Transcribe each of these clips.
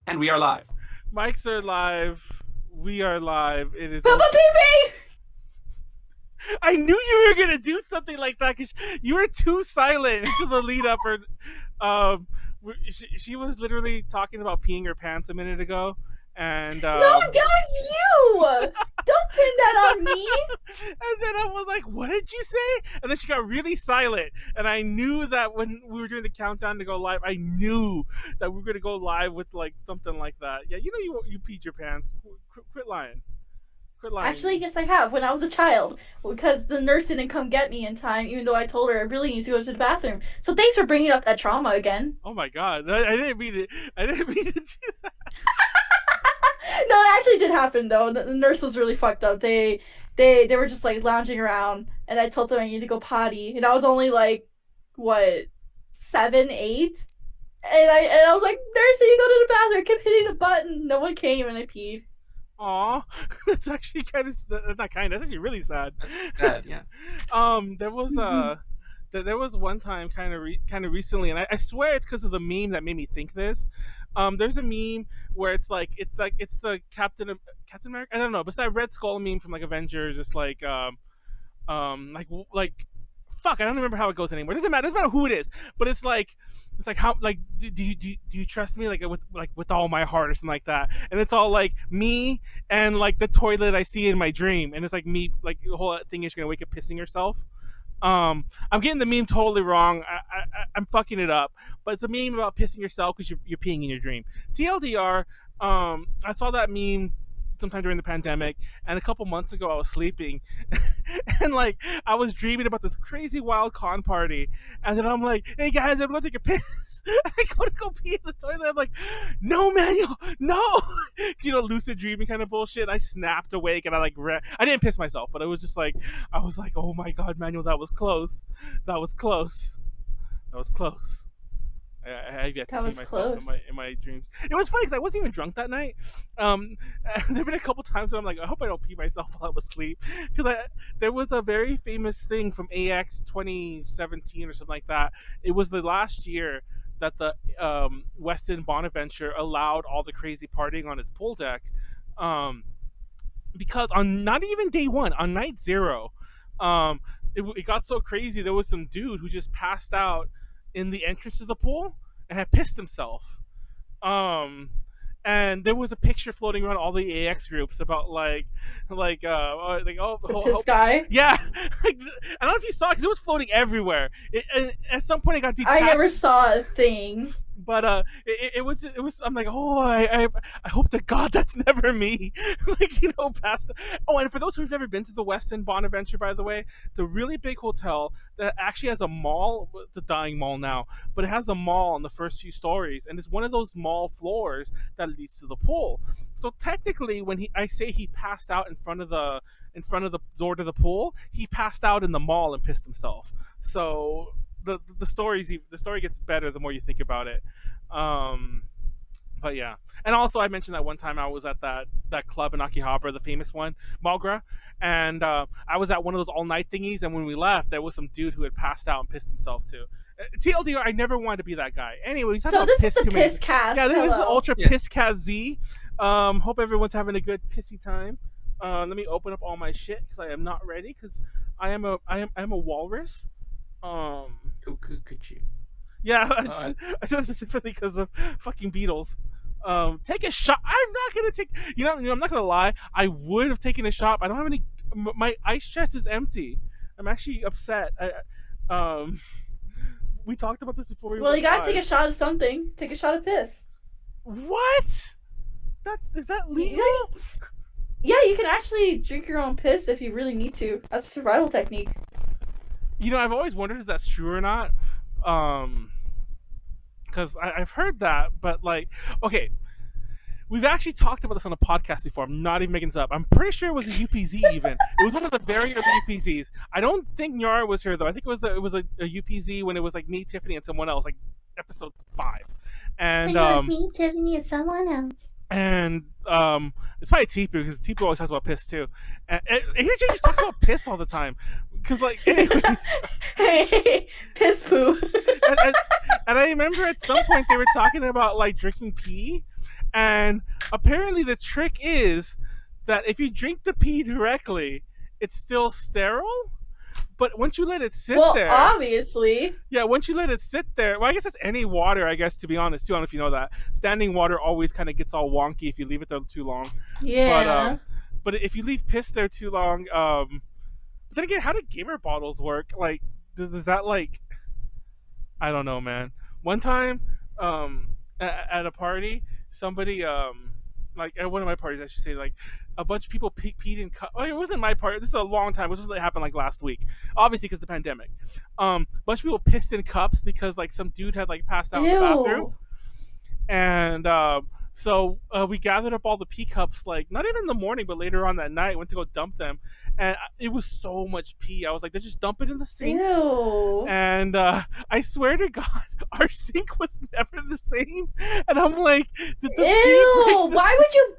And we are live. Mics are live. We are live. It is. Papa Pee. I knew you were gonna do something like that because you were too silent into the lead up. Or, she was literally talking about peeing her pants a minute ago, and No, that was you. Don't pin that on me. And then I was like, "What did you say?" And then she got really silent, and I knew that when we were doing the countdown to go live, I knew that we were gonna go live with like something like that. Yeah, you know, you peed your pants. Quit lying. Quit lying. Actually, yes, I have. When I was a child, because the nurse didn't come get me in time, even though I told her I really need to go to the bathroom. So thanks for bringing up that trauma again. Oh my god, I didn't mean it. I didn't mean to do that. No, it actually did happen though. The nurse was really fucked up. They were just like lounging around, and I told them I needed to go potty, and I was only like, what, 7, 8, and I was like, nurse, you go to the bathroom. I kept hitting the button. No one came, and I peed. Aw, that's actually kind of not kind. That's actually really sad. Sad, yeah. There was there was one time kind of recently, and I swear it's because of the meme that made me think this. There's a meme where it's the Captain America. I don't know, but it's that Red Skull meme from like Avengers. It's like like fuck. I don't remember how it goes anymore. It doesn't matter who it is, but it's like how like do you trust me with all my heart or something like that, and it's all like me and like the toilet I see in my dream, and it's like me like the whole thing is gonna wake up pissing yourself. I'm getting the meme totally wrong. I'm fucking it up, but it's a meme about pissing yourself because you're peeing in your dream. TLDR. I saw that meme sometime during the pandemic, and a couple months ago I was sleeping and like I was dreaming about this crazy wild con party, and then I'm like, hey guys, I'm gonna take a piss. I go pee in the toilet. I'm like, no Manuel, no. You know, lucid dreaming kind of bullshit. I snapped awake and I like I didn't piss myself, but it was just like I was like, oh my god, Manuel, that was close. That was close. I have yet to pee myself in my dreams. It was funny because I wasn't even drunk that night. There've been a couple times where I'm like, I hope I don't pee myself while I'm asleep, because there was a very famous thing from AX 2017 or something like that. It was the last year that the Westin Bonaventure allowed all the crazy partying on its pool deck, because on not even day one, on night 0, it got so crazy. There was some dude who just passed out in the entrance to the pool and had pissed himself. And there was a picture floating around all the AX groups about the piss guy. Yeah. I don't know if you saw it because it was floating everywhere. At some point it got detached. I never saw a thing. But it was. I'm like, oh, I hope to God that's never me. Like, you know, past. Oh, and for those who've never been to the Westin Bonaventure, by the way, it's a really big hotel that actually has a mall. It's a dying mall now, but it has a mall on the first few stories, and it's one of those mall floors that leads to the pool. So technically, when I say he passed out in front of the door to the pool, he passed out in the mall and pissed himself. So the story gets better the more you think about it. But yeah, and also I mentioned that one time I was at that club in Akihabara, the famous one, Malgra, and I was at one of those all night thingies, and when we left, there was some dude who had passed out and pissed himself too. TLDR, I never wanted to be that guy. Anyway, he's talking So about this piss is the too many. piss cast. Yeah, this is the Hello. Ultra Yeah. Piss Cast Z. Hope everyone's having a good pissy time. Let me open up all my shit because I am not ready, because I am a walrus. Could you? Yeah, I said specifically because of fucking Beatles. Take a shot. I'm not gonna take. You know, I'm not gonna lie. I would have taken a shot. But I don't have any. My ice chest is empty. I'm actually upset. We talked about this before. Well, you gotta take a shot of something. Take a shot of piss. What? Is that legal? Yeah, you can actually drink your own piss if you really need to. That's a survival technique. You know, I've always wondered if that's true or not. Because I've heard that, but like, okay, we've actually talked about this on a podcast before. I'm not even making this up. I'm pretty sure it was a UPZ even. It was one of the very early UPZs. I don't think Nyaru was here though. I think it was a UPZ when it was like me, Tiffany, and someone else, like episode 5. And it was me, Tiffany, and someone else. And it's probably Tipu, because Tipu always talks about piss too. And he just talks about piss all the time. Because like, anyways, Hey, piss poo. and, and, and I remember at some point they were talking about like drinking pee, and apparently the trick is that if you drink the pee directly, it's still sterile. But once you let it sit Well, there, obviously. yeah, once you let it sit there, well, I guess it's any water, I guess, to be honest, too. I don't know if you know that. Standing water always kind of gets all wonky if you leave it there too long. Yeah. But if you leave piss there too long, but then again, how do gamer bottles work? Like, does that, like, I don't know, man. One time, at a party, somebody, like at one of my parties, I should say, like a bunch of people peed in cups. Well, it wasn't my party. This is a long time. This was what happened like last week, obviously because of the pandemic. A bunch of people pissed in cups because like some dude had like passed out in the bathroom, Ew. and so we gathered up all the pee cups, like not even in the morning, but later on that night, went to go dump them, and it was so much pee. I was like, let's just dump it in the sink. Ew. And I swear to God, our sink was never the same. And I'm like, did the pee break Ew. the Why sink? would you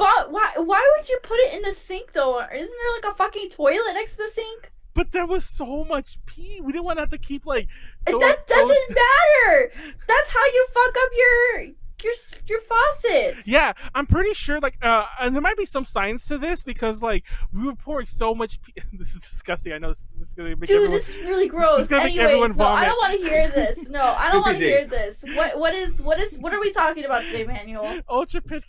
why would you put it in the sink though? Isn't there like a fucking toilet next to the sink? But there was so much pee. We didn't want to have to keep like. That doesn't matter. That's how you fuck up your faucets. Yeah, I'm pretty sure. Like, and there might be some science to this because like we were pouring so much pee. This is disgusting. I know this is gonna make Dude, everyone. this is really gross. It's gonna make everyone Anyways, no, I vomit. don't want to hear this. No, I don't want to Poopy hear this. What are we talking about today, Manuel? Ultra Pit.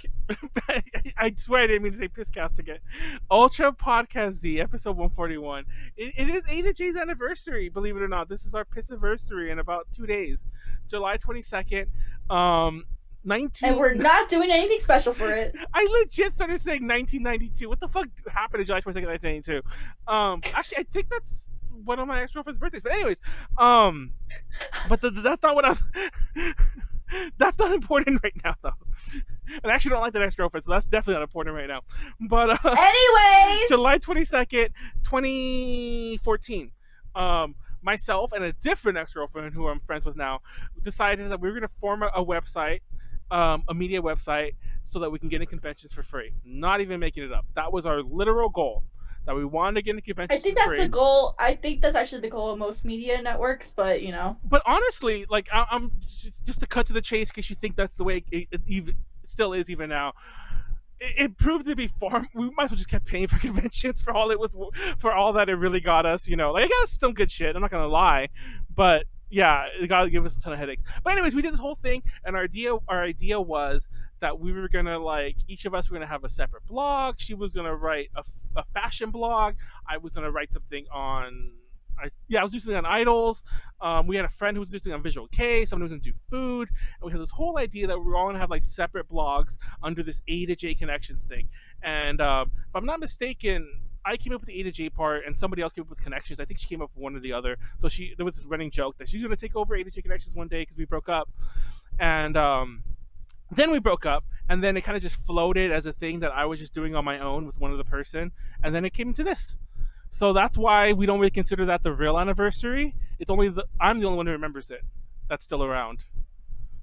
I swear I didn't mean to say Pisscast again. Ultra Podcast Z, episode 141. It is A to J's anniversary, believe it or not. This is our Piss anniversary in about 2 days, July 22nd. 19. And we're not doing anything special for it. I legit started saying 1992. What the fuck happened to July 22nd, 1992? Actually, I think that's one of my ex-girlfriend's birthdays. But anyways, but that's not what I was. That's not important right now, though. And I actually don't like that ex-girlfriend, so that's definitely not important right now. But Anyways, July 22nd, 2014. Myself and a different ex-girlfriend who I'm friends with now decided that we were going to form a website, a media website, so that we can get in conventions for free. Not even making it up. That was our literal goal. That we wanted to get in conventions I think for that's free. the goal. I think that's actually the goal of most media networks, but you know. But honestly, like I'm just to cut to the chase, in case you think that's the way it even still is even now. It proved to be far. We might as well just kept paying for conventions for all it was, for all that it really got us. You know, like it got us some good shit. I'm not gonna lie, but yeah, it got to give us a ton of headaches. But anyways, we did this whole thing, and our idea was that we were gonna, like, each of us were gonna have a separate blog. She was gonna write a fashion blog. I was gonna write something on. I was doing something on idols. We had a friend who was doing something on Visual K. Someone who was gonna do food, and we had this whole idea that we were all gonna have like separate blogs under this A to J connections thing. And if I'm not mistaken, I came up with the A to J part, and somebody else came up with connections. I think she came up with one or the other. So there was this running joke that she's gonna take over A to J connections one day because we broke up, and then we broke up, and then it kind of just floated as a thing that I was just doing on my own with one other person, and then it came into this. So that's why we don't really consider that the real anniversary. It's only I'm the only one who remembers it. That's still around.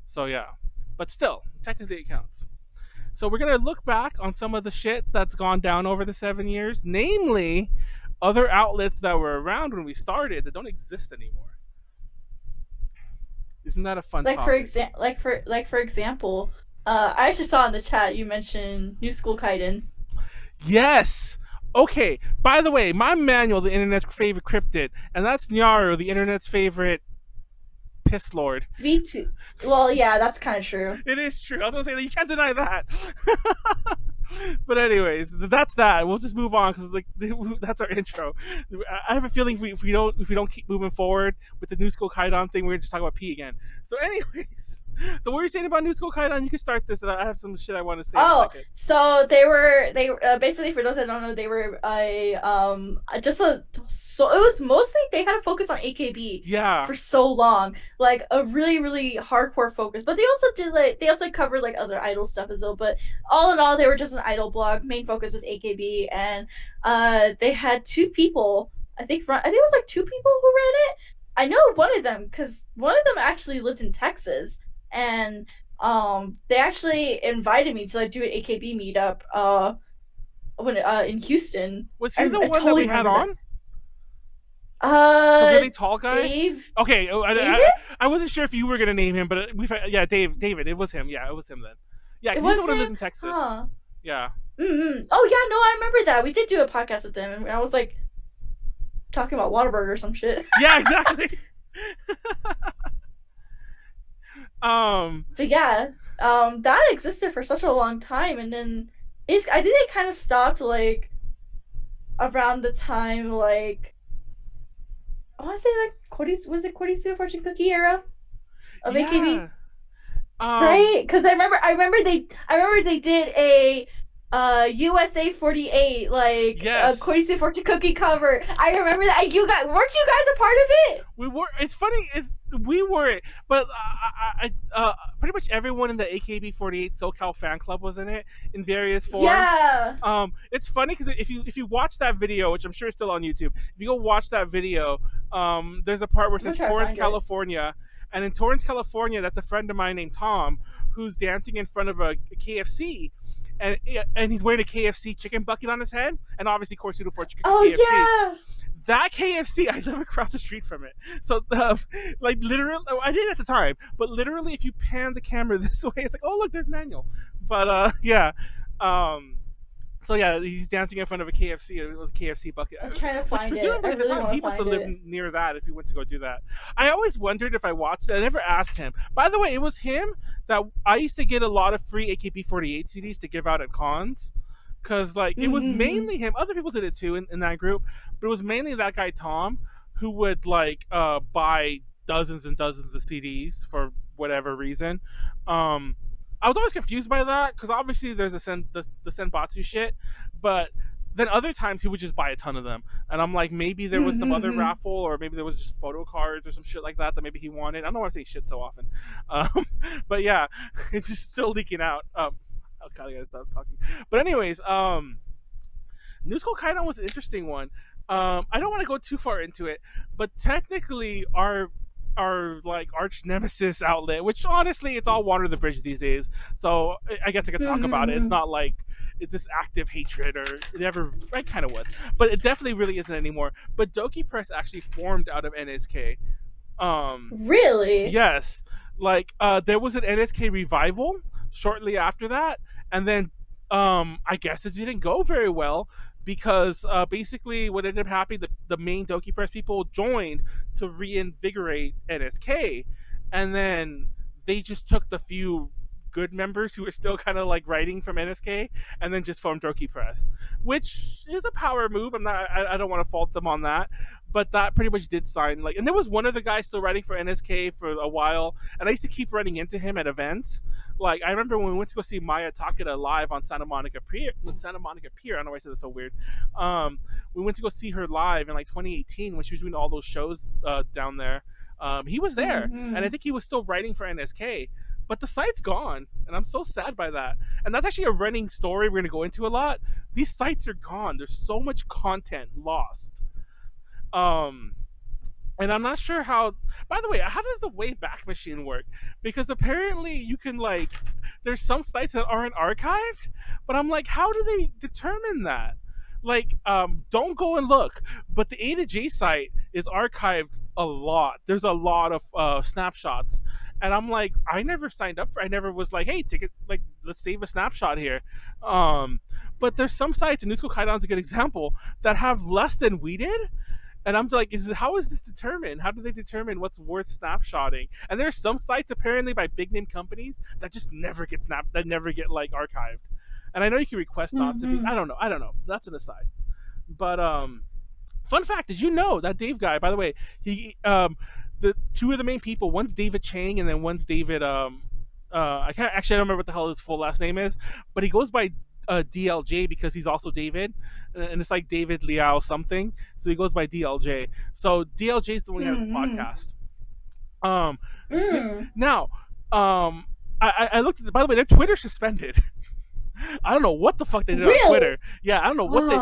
So yeah, but still, technically it counts. So we're gonna look back on some of the shit that's gone down over the 7 years, namely other outlets that were around when we started that don't exist anymore. Isn't that a fun Like topic? for example, I actually saw in the chat you mentioned New School Kaiden. Yes. Okay. By the way, my Manuel, the internet's favorite cryptid, and that's Nyaru, the internet's favorite piss lord. V2. Well, yeah, that's kind of true. It is true. I was gonna say that you can't deny that. But anyways, that's that. We'll just move on because like that's our intro. I have a feeling if we don't keep moving forward with the New School Kaidan thing, we're gonna just talk about P again. So anyways, so what were you saying about New School Kaidan? You can start this, and I have some shit I want to say. Oh, in a second. so they basically, for those that don't know, they were so it was mostly they had a focus on AKB Yeah. for so long, like a really really hardcore focus. But they also covered like other idol stuff as well. But all in all, they were just an idol blog. Main focus was AKB, and they had two people. I think it was like two people who ran it. I know one of them because one of them actually lived in Texas, and they actually invited me to like do an AKB meetup when in Houston. Was he the I one that totally we had remember on? The really tall guy. Dave. Okay, David? I wasn't sure if you were gonna name him, but David. It was him. Yeah, it was him then. Yeah, It because he's was the one who lives him. in Texas. Huh. Yeah. Mm-hmm. Oh yeah, no, I remember that. We did do a podcast with them, and I was like talking about Whataburger or some shit. Yeah, exactly. But yeah, that existed for such a long time, and then I think they kind of stopped like around the time like I want to say like was it Korisu Fortune Cookie era of AKB, right? Because I remember they did a USA 48 like yes. Korisu Fortune Cookie cover. I remember that. Weren't you guys a part of it? We were. It's funny. We were, but pretty much everyone in the AKB48 SoCal fan club was in it in various forms. Yeah. It's funny because if you watch that video, which I'm sure is still on YouTube, if you go watch that video, there's a part where it says Torrance, California, and in Torrance, California, that's a friend of mine named Tom who's dancing in front of a KFC. And he's wearing a KFC chicken bucket on his head, and obviously Corsudo for chicken KFC. Yeah. That KFC, I live across the street from it. So, like, literally, I did at the time, but literally, if you pan the camera this way, it's like, oh, look, there's Manuel. But, yeah. So, yeah, he's dancing in front of a KFC with a KFC bucket. I'm trying to find Which presumably it. at the time, he must have lived near that if he went to go do that. I always wondered if I watched it. I never asked him. By the way, it was him that I used to get a lot of free AKB48 CDs to give out at cons. Because, like, it was mainly him. Other people did it, too, in that group. But it was mainly that guy, Tom, who would, like, buy dozens and dozens of CDs for whatever reason. I was always confused by that, because obviously there's the Senbatsu shit. But then other times he would just buy a ton of them. And I'm like, maybe there was some other raffle, or maybe there was just photo cards or some shit like that maybe he wanted. I don't know why I say shit so often. But, yeah, it's just still leaking out. I gotta stop talking. But anyways, New School Kaidan was an interesting one. I don't want to go too far into it, but technically our like arch nemesis outlet, which honestly it's all water the bridge these days. So I guess I could talk about it. It's not like it's this active hatred, or it ever kind of was, but it definitely really isn't anymore. But Doki Press actually formed out of NSK. Really? Yes. Like there was an NSK revival shortly after that, and then I guess it didn't go very well, because basically what ended up happening, the main Doki Press people joined to reinvigorate NSK, and then they just took the few good members who were still kind of like writing from NSK and then just formed Doki Press, which is a power move. I don't want to fault them on that, but that pretty much did sign like. And there was one other guy still writing for NSK for a while, and I used to keep running into him at events. Like I remember when we went to go see Maya Takeda live on Santa Monica Pier. I don't know why I said that's so weird. We went to go see her live in like 2018 when she was doing all those shows down there. He was there, and I think he was still writing for NSK. But the site's gone, and I'm so sad by that. And that's actually a running story we're going to go into a lot. These sites are gone. There's so much content lost. And I'm not sure how... By the way, how does the Wayback Machine work? Because apparently you can, like... There's some sites that aren't archived, but I'm like, how do they determine that? Like, don't go and look. But the A to J site is archived a lot. There's a lot of snapshots. And I'm like, I never signed up for. I never was like, hey, let's save a snapshot here. But there's some sites, and New School Kaidan's a good example, that have less than we did. And I'm like, how is this determined? How do they determine what's worth snapshotting? And there's some sites apparently by big name companies that just never get like archived. And I know you can request not to be. I don't know. That's an aside. But fun fact, did you know that Dave guy? By the way, he the two of the main people, one's David Chang and then one's David I don't remember what the hell his full last name is, but he goes by DLJ because he's also David, and it's like David Liao something, so he goes by DLJ. So DLJ is the one who has the podcast. Now I looked at by the way, their Twitter suspended. I don't know what the fuck they did on Twitter. Yeah, I don't know what they.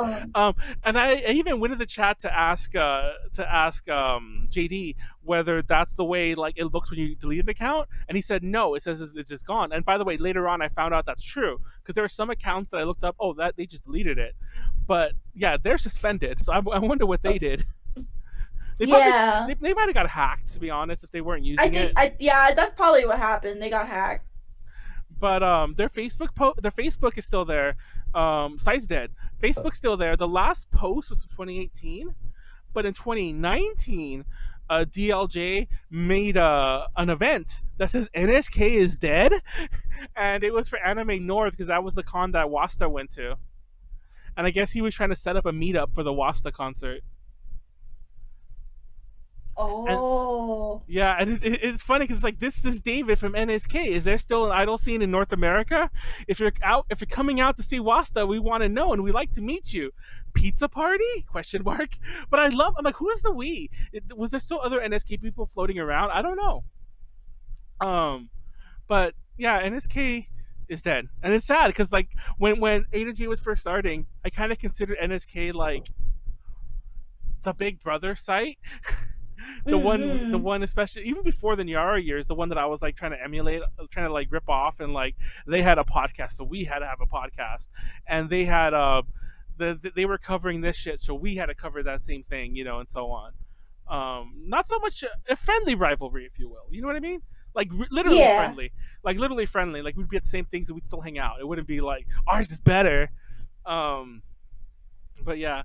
And I even went in the chat to ask JD whether that's the way like it looks when you delete an account, and he said no. It says it's just gone. And by the way, later on I found out that's true because there are some accounts that I looked up. Oh, that they just deleted it. But yeah, they're suspended. So I wonder what they did. They probably Yeah. they might have got hacked, to be honest, if they weren't I using think it. yeah, that's probably what happened. They got hacked. But their Facebook is still there. Site's dead. Facebook's still there. The last post was 2018, but in 2019, DLJ made an event that says NSK is dead, and it was for Anime North because that was the con that Wasta went to, and I guess he was trying to set up a meetup for the Wasta concert. And Oh. yeah, and it's funny because like this is David from NSK. Is there still an idol scene in North America? If you're coming out to see Wasta, we want to know and we'd like to meet you. Pizza party? Question mark. But I'm like, who is the we? Was there still other NSK people floating around? I don't know. But yeah, NSK is dead, and it's sad because like when A to G was first starting, I kind of considered NSK like the Big Brother site. The Mm-hmm. one especially even before the Nyaru years, the one that I was like trying to emulate, trying to like rip off, and like they had a podcast, so we had to have a podcast, and they had they were covering this shit, so we had to cover that same thing, and so on. Not so much a friendly rivalry, if you will. You know what I mean? Like literally Yeah. friendly, like literally friendly. Like we'd be at the same things and we'd still hang out. It wouldn't be like ours is better. Um, but yeah,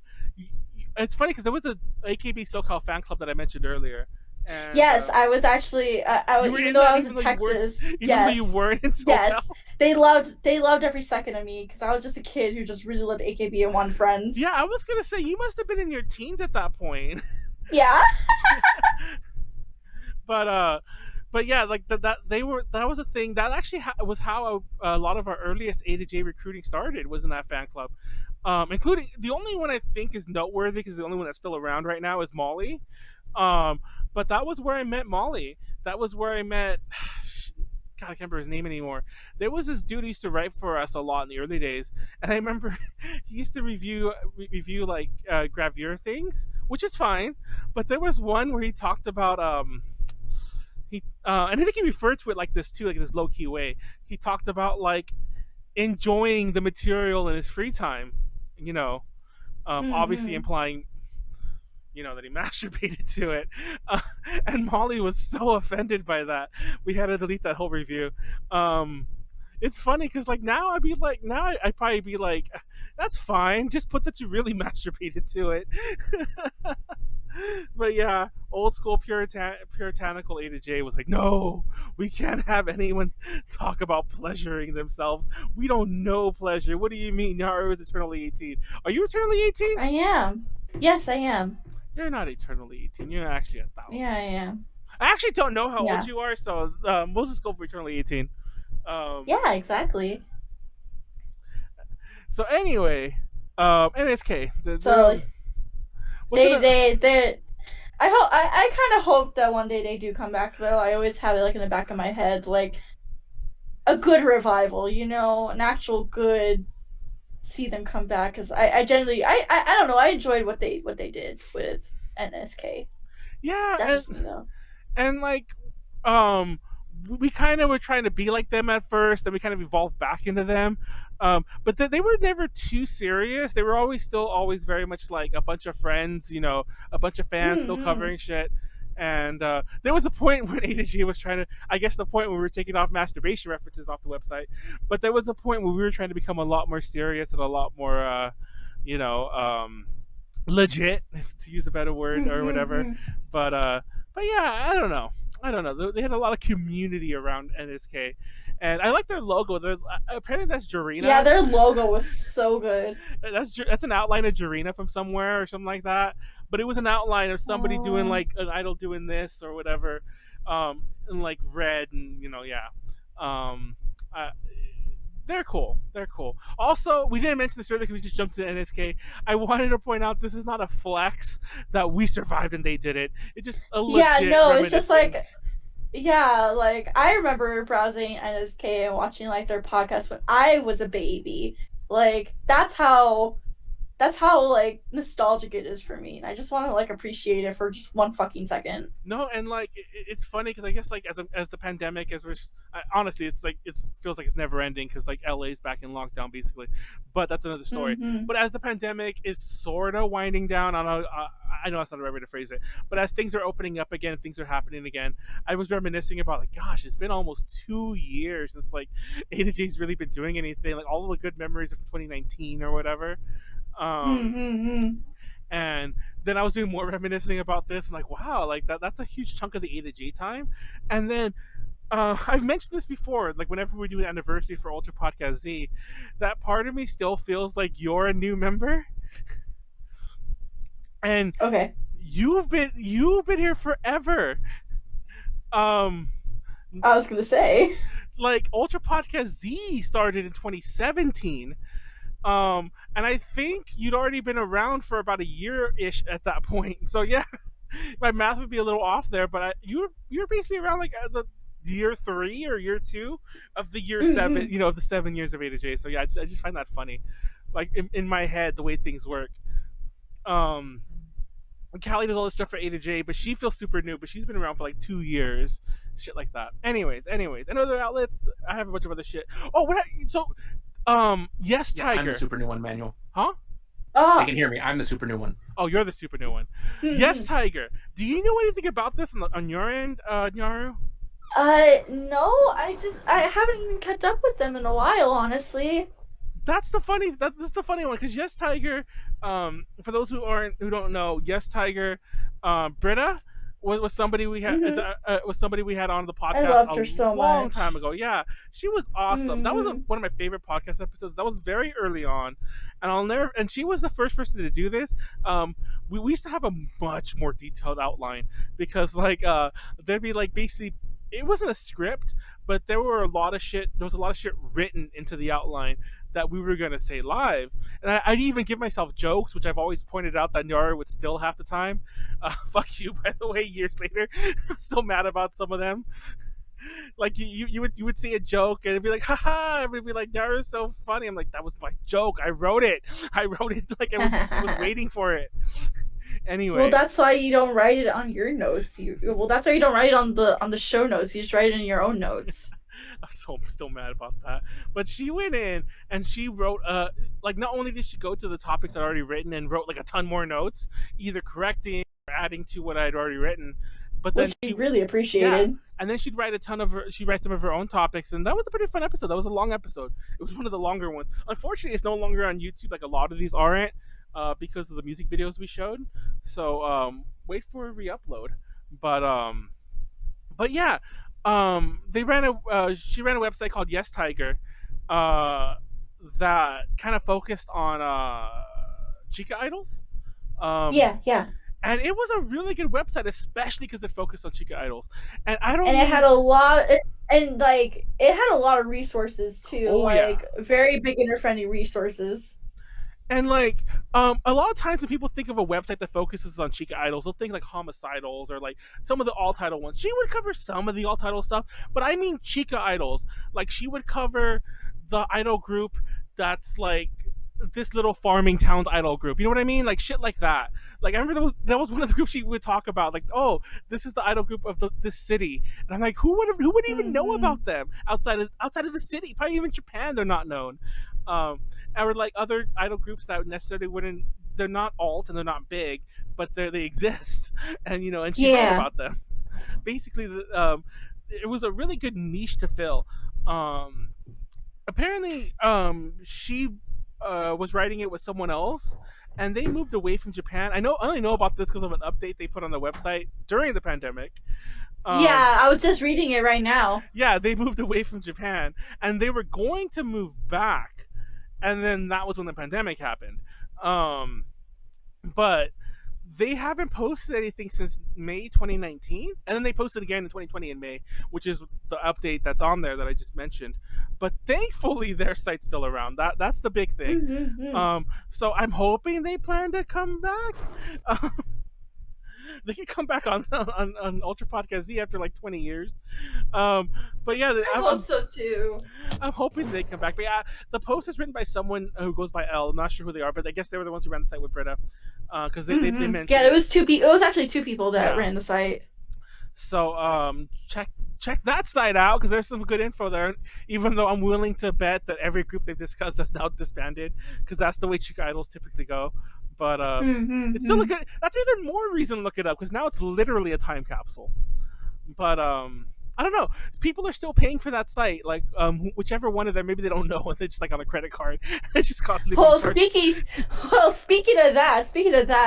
it's funny because there was a AKB SoCal fan club that I mentioned earlier, and Yes, I was actually I you was were even in though that I was in Texas. even though you Yes. weren't in SoCal. Yes. They loved every second of me because I was just a kid who just really loved AKB and wanted friends. Yeah, I was gonna say you must have been in your teens at that point. Yeah. but yeah, like that was a thing that actually was how a lot of our earliest A to J recruiting started, was in that fan club. Including the only one I think is noteworthy because the only one that's still around right now is Molly. But that was where I met Molly. That was where I met. God, I can't remember his name anymore. There was this dude who used to write for us a lot in the early days, and I remember he used to review like gravure things, which is fine. But there was one where he talked about and I think he referred to it like this too, like this low key way. He talked about like enjoying the material in his free time, you know, obviously Mm-hmm. implying that he masturbated to it. Uh, and Molly was so offended by that. We had to delete that whole review. It's funny because like now I'd be like I'd probably be like, that's fine. Just put that you really masturbated to it. But yeah, old school puritanical A to J was like, no, we can't have anyone talk about pleasuring themselves. We don't know pleasure. What do you mean Naru is eternally 18? Are you eternally 18? I am. Yes, I am. You're not eternally 18. You're actually 1,000. Yeah, I am. I actually don't know how old Yeah. you are, so we'll just go for eternally 18. Um, Yeah, exactly. so anyway, NSK. So What's it? they I kind of hope that one day they do come back though. I always have it like in the back of my head like a good revival, an actual good see them come back because I generally I don't know, I enjoyed what they did with NSK. Yeah, That's just me though. and like um we kind of were trying to be like them at first, then we kind of evolved back into them. But they were never too serious. They were always very much like a bunch of friends, a bunch of fans still Mm-hmm. covering shit. And there was a point when A to G was trying to, I guess the point where we were taking off masturbation references off the website, but there was a point where we were trying to become a lot more serious and a lot more, you know, um, legit, to use a better word or whatever. Mm-hmm. But yeah, I don't know. I don't know. They had a lot of community around NSK, and I like their logo. Apparently that's Yeah, Jarena. their logo was so good. That's an outline of Jarena from somewhere or something like that. But it was an outline of somebody doing Oh. like an idol doing this or whatever, in like red and yeah. Um, uh, they're cool. They're cool. Also, we didn't mention this earlier because we just jumped to NSK. I wanted to point out this is not a flex that we survived and they did it. It's just a Yeah, legit no, it's just reminiscing. like yeah, like I remember browsing NSK and watching like their podcast when I was a baby. Like that's how that's how like nostalgic it is for me, and I just want to like appreciate it for just one fucking second. No, and like it's funny because I guess like as the pandemic, as honestly, it's like it feels like it's never ending because like LA's back in lockdown basically, but that's another story. Mm-hmm. But as the pandemic is sort of winding down, I know that's not the right way to phrase it, but as things are opening up again, things are happening again. I was reminiscing about like, gosh, it's been almost 2 years since like A to J's really been doing anything. Like all of the good memories of 2019 or whatever. Mm-hmm. And then I was doing more reminiscing about this. I'm like, wow, like that's a huge chunk of the A to J time. And then I've mentioned this before, like whenever we do an anniversary for Ultra Podcast Z, that part of me still feels like you're a new member. And Okay. you've been here forever. I was gonna say. Like Ultra Podcast Z started in 2017. And I think you'd already been around for about a year-ish at that point. So yeah, my math would be a little off there, but you were basically around like the year 3 or year 2 of the year 7, you know, of the 7 years of A to J. So yeah, I just find that funny, like in my head the way things work. Callie does all this stuff for A to J, but she feels super new, but she's been around for like 2 years, shit like that. Anyways, and other outlets, I have a bunch of other shit. Oh, yes, Tiger. I'm the super new one, Manuel. Huh? Oh. They can hear me. I'm the super new one. Oh, you're the super new one. Yes, Tiger. Do you know anything about this on your end, Nyaru? No, I haven't even kept up with them in a while, honestly. That's the funny one, because Yes Tiger, for those who don't know, Yes Tiger, Britta was somebody we had was somebody we had on the podcast I loved her so long much. time ago. Yeah, she was awesome. That was one of my favorite podcast episodes. That was very early on, and she was the first person to do this. We used to have a much more detailed outline because like there'd be like basically, it wasn't a script, but there was a lot of shit written into the outline that we were going to say live. And I'd even give myself jokes, which I've always pointed out that Nyaru would still half the time. Fuck you, by the way, years later. I'm still mad about some of them. Like you would say a joke and it'd be like, haha, and we'd be like, Nyaru's so funny. I'm like, that was my joke. I wrote it like I was waiting for it. Anyway. Well, that's why you don't write it on your notes. That's why you don't write it on the show notes. You just write it in your own notes. I'm still mad about that. But she went in and she wrote like not only did she go to the topics I'd already written and wrote like a ton more notes, either correcting or adding to what I'd already written. But then she really appreciated. Yeah, and then she'd write some of her own topics, and that was a pretty fun episode. That was a long episode. It was one of the longer ones. Unfortunately, it's no longer on YouTube like a lot of these aren't. Because of the music videos we showed, so wait for a re-upload. But yeah, she ran a website called Yes Tiger, that kind of focused on chica idols. Yeah. And it was a really good website, especially because it focused on chica idols. And it had a lot, and like it had a lot of resources too, very beginner-friendly resources. And like a lot of times when people think of a website that focuses on chica idols, they'll think like homicidals or like some of the all-title ones. She would cover some of the all-title stuff, but I mean chica idols. Like she would cover the idol group that's like this little farming town's idol group. You know what I mean? Like shit like that. Like I remember that was one of the groups she would talk about. Like, oh, this is the idol group of this city, and I'm like, who would even know about them outside of the city? Probably even Japan, they're not known. Or like other idol groups that necessarily wouldn't. They're not alt and they're not big, but they exist, and you know, and she wrote about them. Basically, it was a really good niche to fill. Apparently, she was writing it with someone else, and they moved away from Japan. I only know about this because of an update they put on the website during the pandemic. Yeah, I was just reading it right now. Yeah, they moved away from Japan, and they were going to move back, and then that was when the pandemic happened. But they haven't posted anything since May 2019, and then they posted again in 2020 in May, which is the update that's on there that I just mentioned. But thankfully, their site's still around. That's the big thing. So I'm hoping they plan to come back. They can come back on Ultra Podcast Z after like 20 years. Um, but yeah, I hope so too. I'm hoping they come back. But yeah, the post is written by someone who goes by L. I'm not sure who they are, but I guess they were the ones who ran the site with Britta. Because they mentioned yeah, it was it was actually two people that Yeah. ran the site. So check that site out because there's some good info there. Even though I'm willing to bet that every group they've discussed has now disbanded because that's the way Chica Idols typically go. But it's still a good. That's even more reason to look it up because now it's literally a time capsule. But I don't know. People are still paying for that site. Like whichever one of them, maybe they don't know, and they're just like on a credit card. It's just constantly. Well, speaking of that,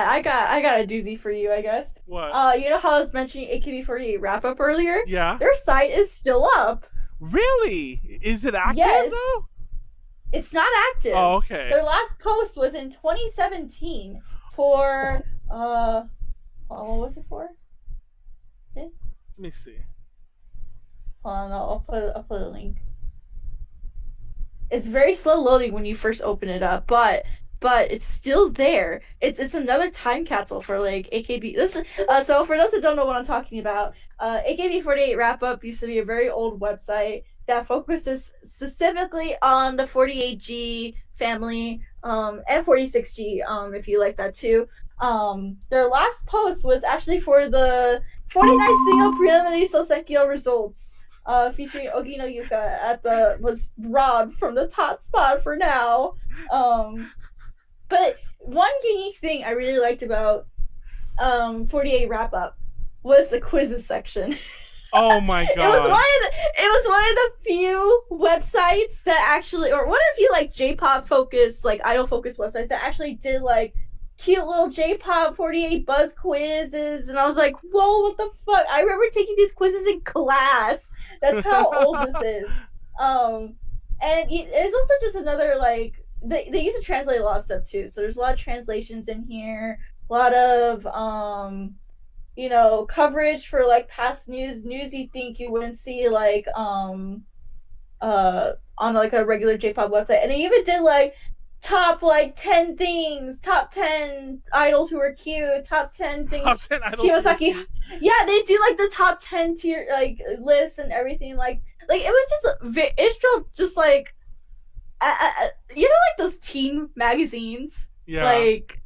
I got a doozy for you, I guess. What? You know how I was mentioning AKB48 wrap up earlier? Yeah. Their site is still up. Really? Is it active Yes. though? It's not active. Oh, okay. Their last post was in 2017 for what was it for? Let me see. Hold on, I'll put a link. It's very slow loading when you first open it up, but it's still there. It's another time capsule for like AKB. This is so for those that don't know what I'm talking about, AKB48 Wrap Up used to be a very old website that focuses specifically on the 48G family and 46G if you like that too. Their last post was actually for the 49 single preliminary Sosekyo results. Featuring Ogino Yuka was robbed from the top spot for now. But one unique thing I really liked about 48 Wrap Up was the quizzes section. Oh my god! It was one of the few websites that actually, or one of the few like J-pop focused, like idol focused websites that actually did like cute little J-pop 48 buzz quizzes, and I was like, whoa, what the fuck? I remember taking these quizzes in class. That's how old this is. And it's also just another like they used to translate a lot of stuff too. So there's a lot of translations in here, a lot of coverage for like past news you think you wouldn't see like on like a regular J-pop website. And they even did like top like 10 things, top 10 idols who are cute, top 10 things. Top 10 idols. Shimosaki. Yeah, they do like the top 10 tier like lists and everything. Like it was just it's just like like those teen magazines. Yeah. Like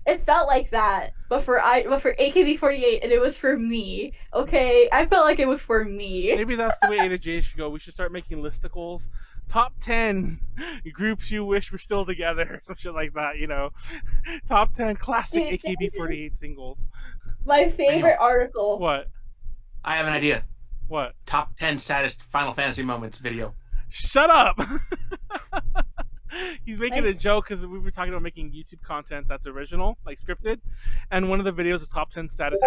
it felt like that, but for AKB48, and it was for me. Okay, I felt like it was for me. Maybe that's the way A to J should go. We should start making listicles. Top 10 groups you wish were still together, some shit like that, Top 10 classic AKB48 singles. My favorite article. What? I have an idea. What? Top 10 saddest Final Fantasy moments video. Shut up! He's making a joke because we were talking about making YouTube content that's original, like scripted, and one of the videos is top 10 saddest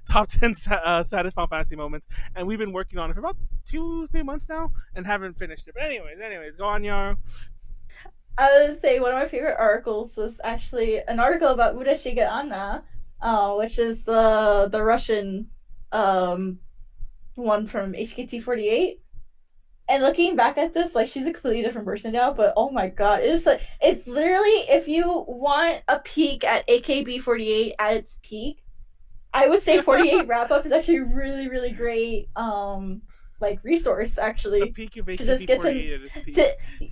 top 10 saddest Final Fantasy moments, and we've been working on it for about 2-3 months now and haven't finished it. But anyways, go on, Nyaru. I would say one of my favorite articles was actually an article about Urashiga Anna, which is the Russian one from HKT48. And looking back at this, like, she's a completely different person now, but oh my god, it's literally, if you want a peek at AKB48 at its peak, I would say 48 Wrap Up is actually a really, really great, like, resource, actually. A peak of AKB48 at its peak.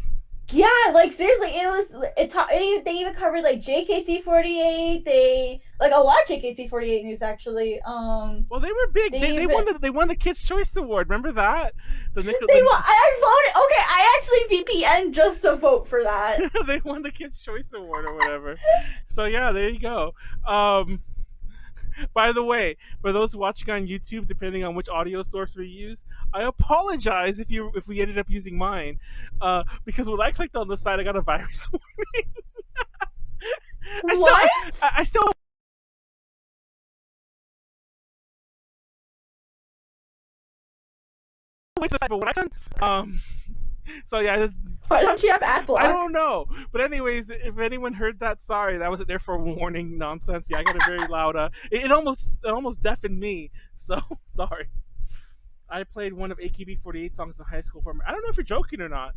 Yeah, like, seriously, they even covered, like, JKT48, a lot of JKT48 news, actually. Well, they were big. They won the Kids' Choice Award. Remember that? I voted. Okay, I actually VPN just to vote for that. They won the Kids' Choice Award or whatever. So yeah, there you go. By the way, for those watching on YouTube, depending on which audio source we use, I apologize if we ended up using mine, because when I clicked on the site, I got a virus warning. I still. So yeah. Why don't you have ad block? I don't know, but anyways, if anyone heard that, sorry, that wasn't there for warning nonsense. Yeah, I got a very loud. It almost deafened me. So sorry. I played one of AKB48 songs in high school for me. I don't know if you're joking or not.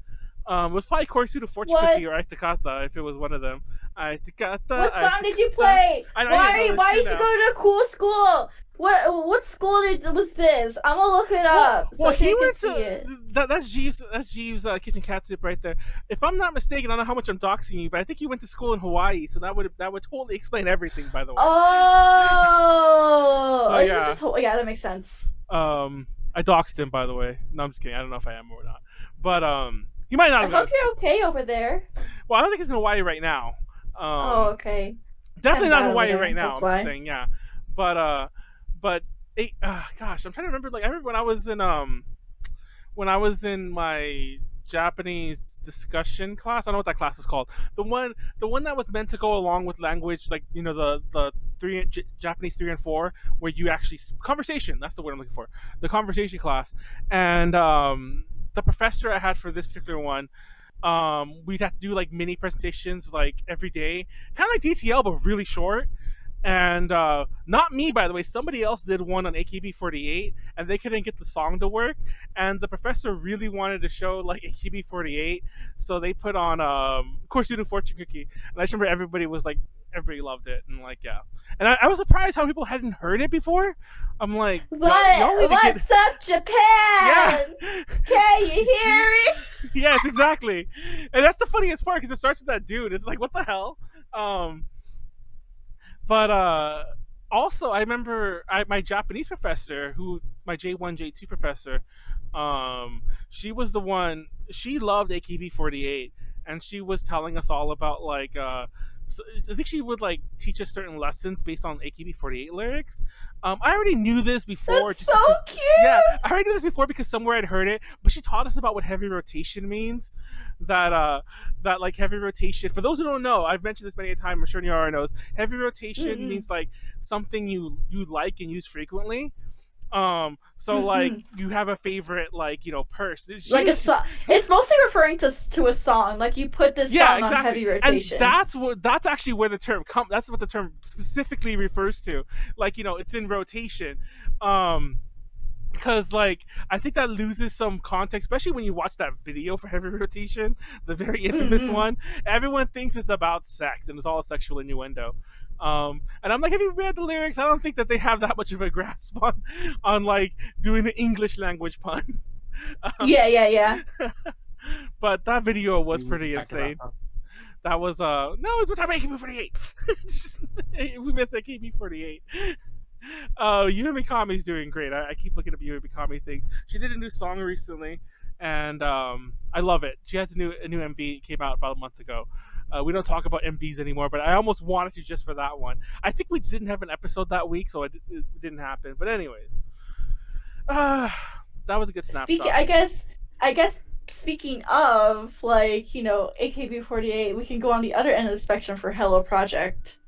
It was probably Koritsudo Fortune Cookie or Aitakata if it was one of them. What song did you play? Why did you go to a cool school? What school was this? I'm gonna look it up so he can went see to it. that's Jeeves kitchen cat soup right there. If I'm not mistaken, I don't know how much I'm doxing you, but I think you went to school in Hawaii, so that would totally explain everything. By the way, Oh, So, it yeah. was just, yeah, that makes sense. I doxed him, by the way. No, I'm just kidding. I don't know if I am or not, but he might not I have. hope you're okay over there. Well, I don't think he's in Hawaii right now. Oh, okay. Definitely not in bad Hawaii over there, right now. that's I'm just why. saying, yeah. But gosh, I'm trying to remember. Like I remember when I was in my Japanese discussion class. I don't know what that class is called. The one that was meant to go along with language, like the Japanese 3 and 4, where you actually conversation. That's the word I'm looking for. The conversation class, and the professor I had for this particular one. We'd have to do like mini presentations like every day, kind of like DTL but really short. And not me, by the way. Somebody else did one on AKB48, and they couldn't get the song to work. And the professor really wanted to show like AKB48, so they put on of course you do Fortune Cookie. And I just remember everybody loved it, and like yeah. And I was surprised how people hadn't heard it before. I'm like, what's up, Japan? Yeah. Can you hear it? Yes, exactly. And that's the funniest part because it starts with that dude. It's like, what the hell? But also, I remember my Japanese professor, my J1, J2 professor, she was the one, she loved AKB48, and she was telling us all about like, so I think she would like teach us certain lessons based on AKB48 lyrics. I already knew this before. That's so cute. Yeah, I already knew this before because somewhere I'd heard it. But she taught us about what heavy rotation means. That like heavy rotation. For those who don't know, I've mentioned this many a time. I'm sure Nyaru knows. Heavy rotation means like something you like and use frequently. So like you have a favorite like purse, like a song. It's mostly referring to a song. Like you put this song on heavy rotation. And that's actually where the term that's what the term specifically refers to. Like it's in rotation. Because like I think that loses some context, especially when you watch that video for heavy rotation, the very infamous one. Everyone thinks it's about sex and it's all a sexual innuendo. And I'm like, have you read the lyrics? I don't think that they have that much of a grasp on like doing the English language pun. Yeah. But that video was pretty insane. That was no, we're talking about AKB48. We missed AKB48. Yumi Kami's doing great. I keep looking up Yumi Kami things. She did a new song recently, and I love it. She has a new MV. It came out about a month ago. We don't talk about MVs anymore, but I almost wanted to just for that one. I think we didn't have an episode that week, so it didn't happen. But anyways, that was a good snapshot. I guess speaking of like AKB48, we can go on the other end of the spectrum for Hello Project.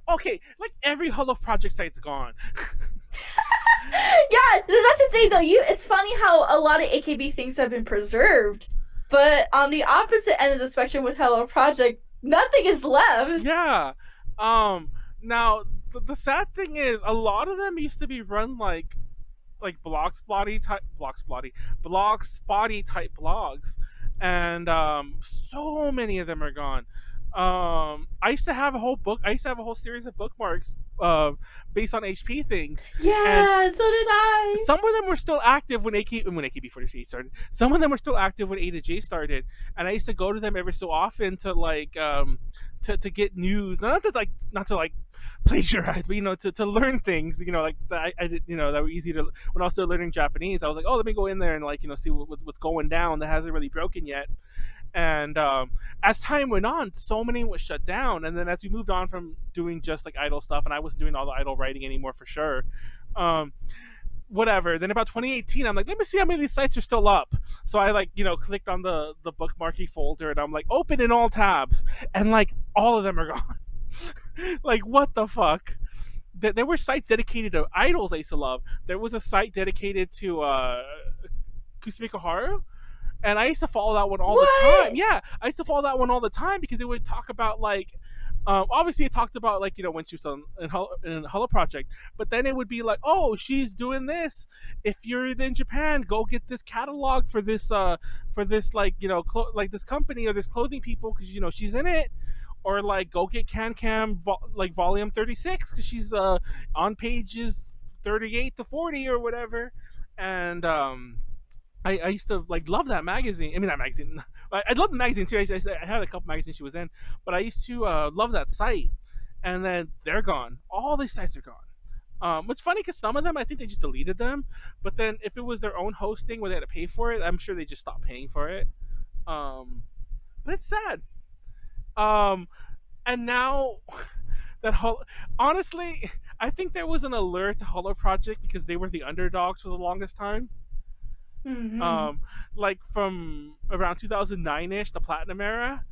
Okay, like every Hello Project site's gone. Yeah, that's the thing though. It's funny how a lot of AKB things have been preserved, but on the opposite end of the spectrum with Hello Project, nothing is left. Yeah. Now the sad thing is, a lot of them used to be run like blogspotty type blogs, and so many of them are gone. I used to have a whole series of bookmarks based on HP things. Yeah, and so did I. Some of them were still active when AKB48 started. Some of them were still active when A to J started, and I used to go to them every so often to like to get news, not to like plagiarize, but to learn things. Like that I did, that were easy to. When I was still learning Japanese, I was like, oh, let me go in there and like see what's going down that hasn't really broken yet. And as time went on, so many was shut down. And then as we moved on from doing just like idol stuff, and I wasn't doing all the idol writing anymore for sure, whatever. Then about 2018, I'm like, let me see how many of these sites are still up. So I like clicked on the bookmarky folder, and I'm like, open in all tabs, and like all of them are gone. Like what the fuck? There were sites dedicated to idols I used to love. There was a site dedicated to Kusumika Haru. And I used to follow that one all the time. Yeah, I used to follow that one all the time because it would talk about like, obviously it talked about like when she was in Hello Project, but then it would be like, oh, she's doing this. If you're in Japan, go get this catalog for this like like this company or this clothing people because she's in it. or like go get like volume 36 because she's on pages 38 to 40 or whatever. And I used to like love that magazine. I mean, that magazine. I love the magazine too. I had a couple magazines she was in, but I used to love that site. And then they're gone. All these sites are gone. It's funny because some of them I think they just deleted them, but then if it was their own hosting where they had to pay for it, I'm sure they just stopped paying for it. But it's sad. And now honestly, I think there was an allure to Holo Project because they were the underdogs for the longest time. Mm-hmm. Like from around 2009ish, the Platinum era,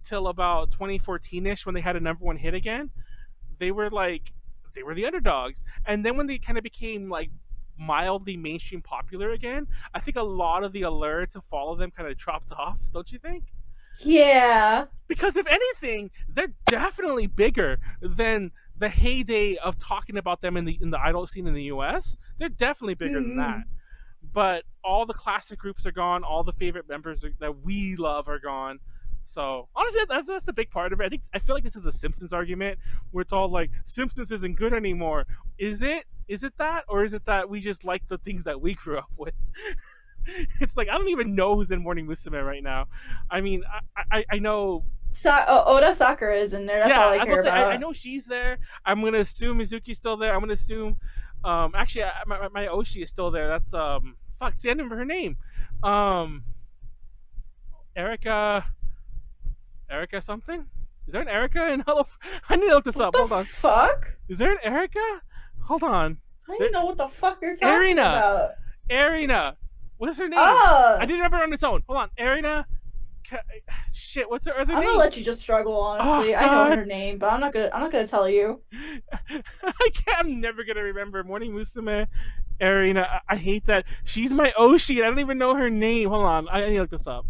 till about 2014ish when they had a number one hit again. They were the underdogs, and then when they kind of became like mildly mainstream popular again, I think a lot of the allure to follow them kind of dropped off. Don't you think? Yeah. Because if anything, they're definitely bigger than the heyday of talking about them in the idol scene in the U.S. They're definitely bigger than that. But all the classic groups are gone. All the favorite members that we love are gone. So honestly, that's the big part of it. I feel like this is a Simpsons argument where it's all like Simpsons isn't good anymore. Is it? Is it that, or is it that we just like the things that we grew up with? It's like I don't even know who's in Morning Musume right now. I mean, I know. Oda Sakura is in there. That's all I care about. I know she's there. I'm gonna assume Mizuki's still there. I'm gonna assume. Actually, my Oshi is still there. That's fuck. See, I don't remember her name. Erica something? Is there an Erica in Hello? I need to look this up. Hold on. Fuck? Is there an Erica? Hold on. I don't know what the fuck you're talking about. Arena. What's her name? Oh. I didn't remember her on its own. Hold on. Arena. Shit. What's her other name? I'm gonna let you just struggle. Honestly, I know her name, but I'm not gonna tell you. I'm never gonna remember. Morning Musume. Arena. I hate that. She's my Oshi. I don't even know her name. Hold on. I need to look this up.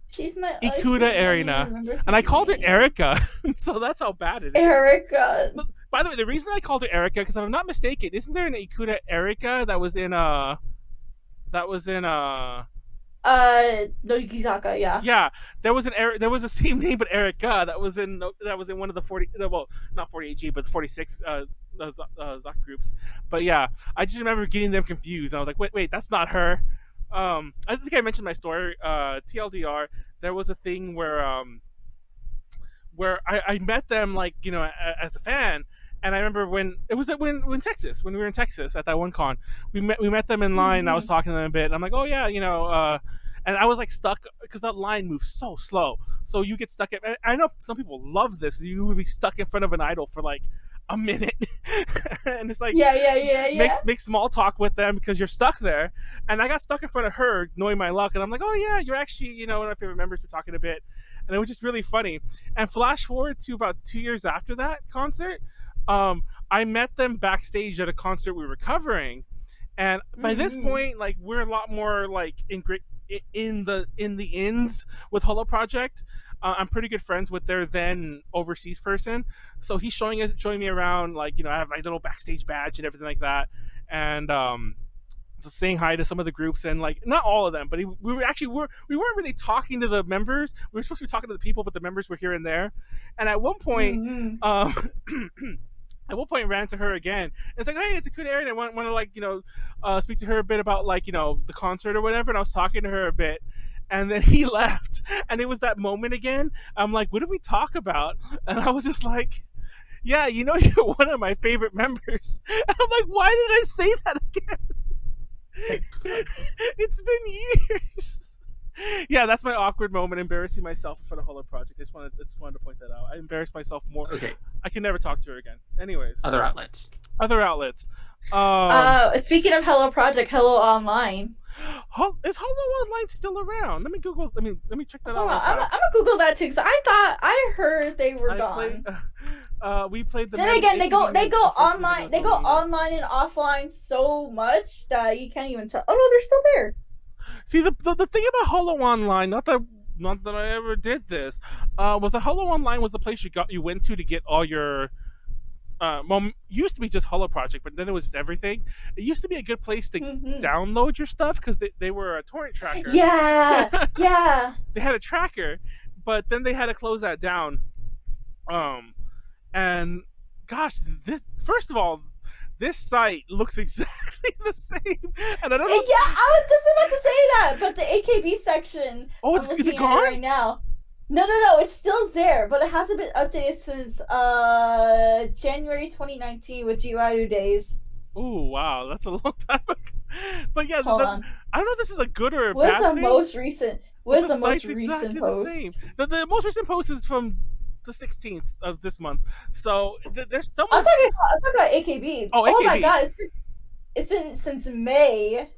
She's my Ikuda Arena. And I called her Erica. So that's how bad it is. Erica. By the way, the reason I called her Erica, because if I'm not mistaken, isn't there an Ikuda Erica that was in Nogizaka, yeah. Yeah, there was the same name but Erica that was in one of the 40, well, not 48G but 46 Zak groups. But yeah, I just remember getting them confused. And I was like, wait, that's not her. I think I mentioned my story. TLDR, there was a thing where I met them, like, you know, as a fan. And I remember when we were in Texas at that one con, we met them in line. And I was talking to them a bit. And I'm like, oh yeah, you know, and I was like stuck because that line moves so slow. So you get stuck I know some people love this. You would be stuck in front of an idol for like a minute, and it's like make small talk with them because you're stuck there. And I got stuck in front of her, knowing my luck. And I'm like, oh yeah, you're actually, you know, one of my favorite members. We're talking a bit, and it was just really funny. And flash forward to about 2 years after that concert. I met them backstage at a concert we were covering, and by this point, like, we're a lot more like in the ins with Holo Project. I'm pretty good friends with their then overseas person, so he's showing me around, like, you know, I have my little backstage badge and everything like that, and just saying hi to some of the groups, and like not all of them, but we weren't really talking to the members. We were supposed to be talking to the people, but the members were here and there. And at one point, at one point, ran to her again. It's like, hey, it's a good area. I want to, like, you know, speak to her a bit about, like, you know, the concert or whatever. And I was talking to her a bit, and then he left. And it was that moment again. I'm like, what did we talk about? And I was just like, yeah, you know, you're one of my favorite members. And I'm like, why did I say that again? It's been years. Yeah, that's my awkward moment, embarrassing myself in front of Holo Project. I just wanted to point that out. I embarrassed myself more. Okay. I can never talk to her again. Anyways. Other outlets. Speaking of Hello Project, Hello Online. Is Hello Online still around? Let me Google. Let me check that out. I'm gonna Google that too, because I heard they were gone. We played the. Then again, they go online. They go online and offline so much that you can't even tell. Oh no, they're still there. See, the thing about Holo Online, not that I ever did this, was that Holo Online was the place you went to get all your. Used to be just Holo Project, but then it was just everything. It used to be a good place to download your stuff because they were a torrent tracker. Yeah, yeah. They had a tracker, but then they had to close that down Um, and gosh, this first of all, this site looks exactly the same, and I don't know. Yeah, I was just about to say that, but the AKB section. Oh, I'm is looking it at gone? right now. No, it's still there, but it hasn't been updated since January 2019 with Jiwaru Days. Oh wow, that's a long time ago. But yeah, Hold on. I don't know if this is a good or a What is bad the thing. most recent? But What is the most site's recent exactly post? the same. The most recent post is from the 16th of this month. So there's someone. I'm talking about AKB. Oh, Oh my AKB. god, it's been since May.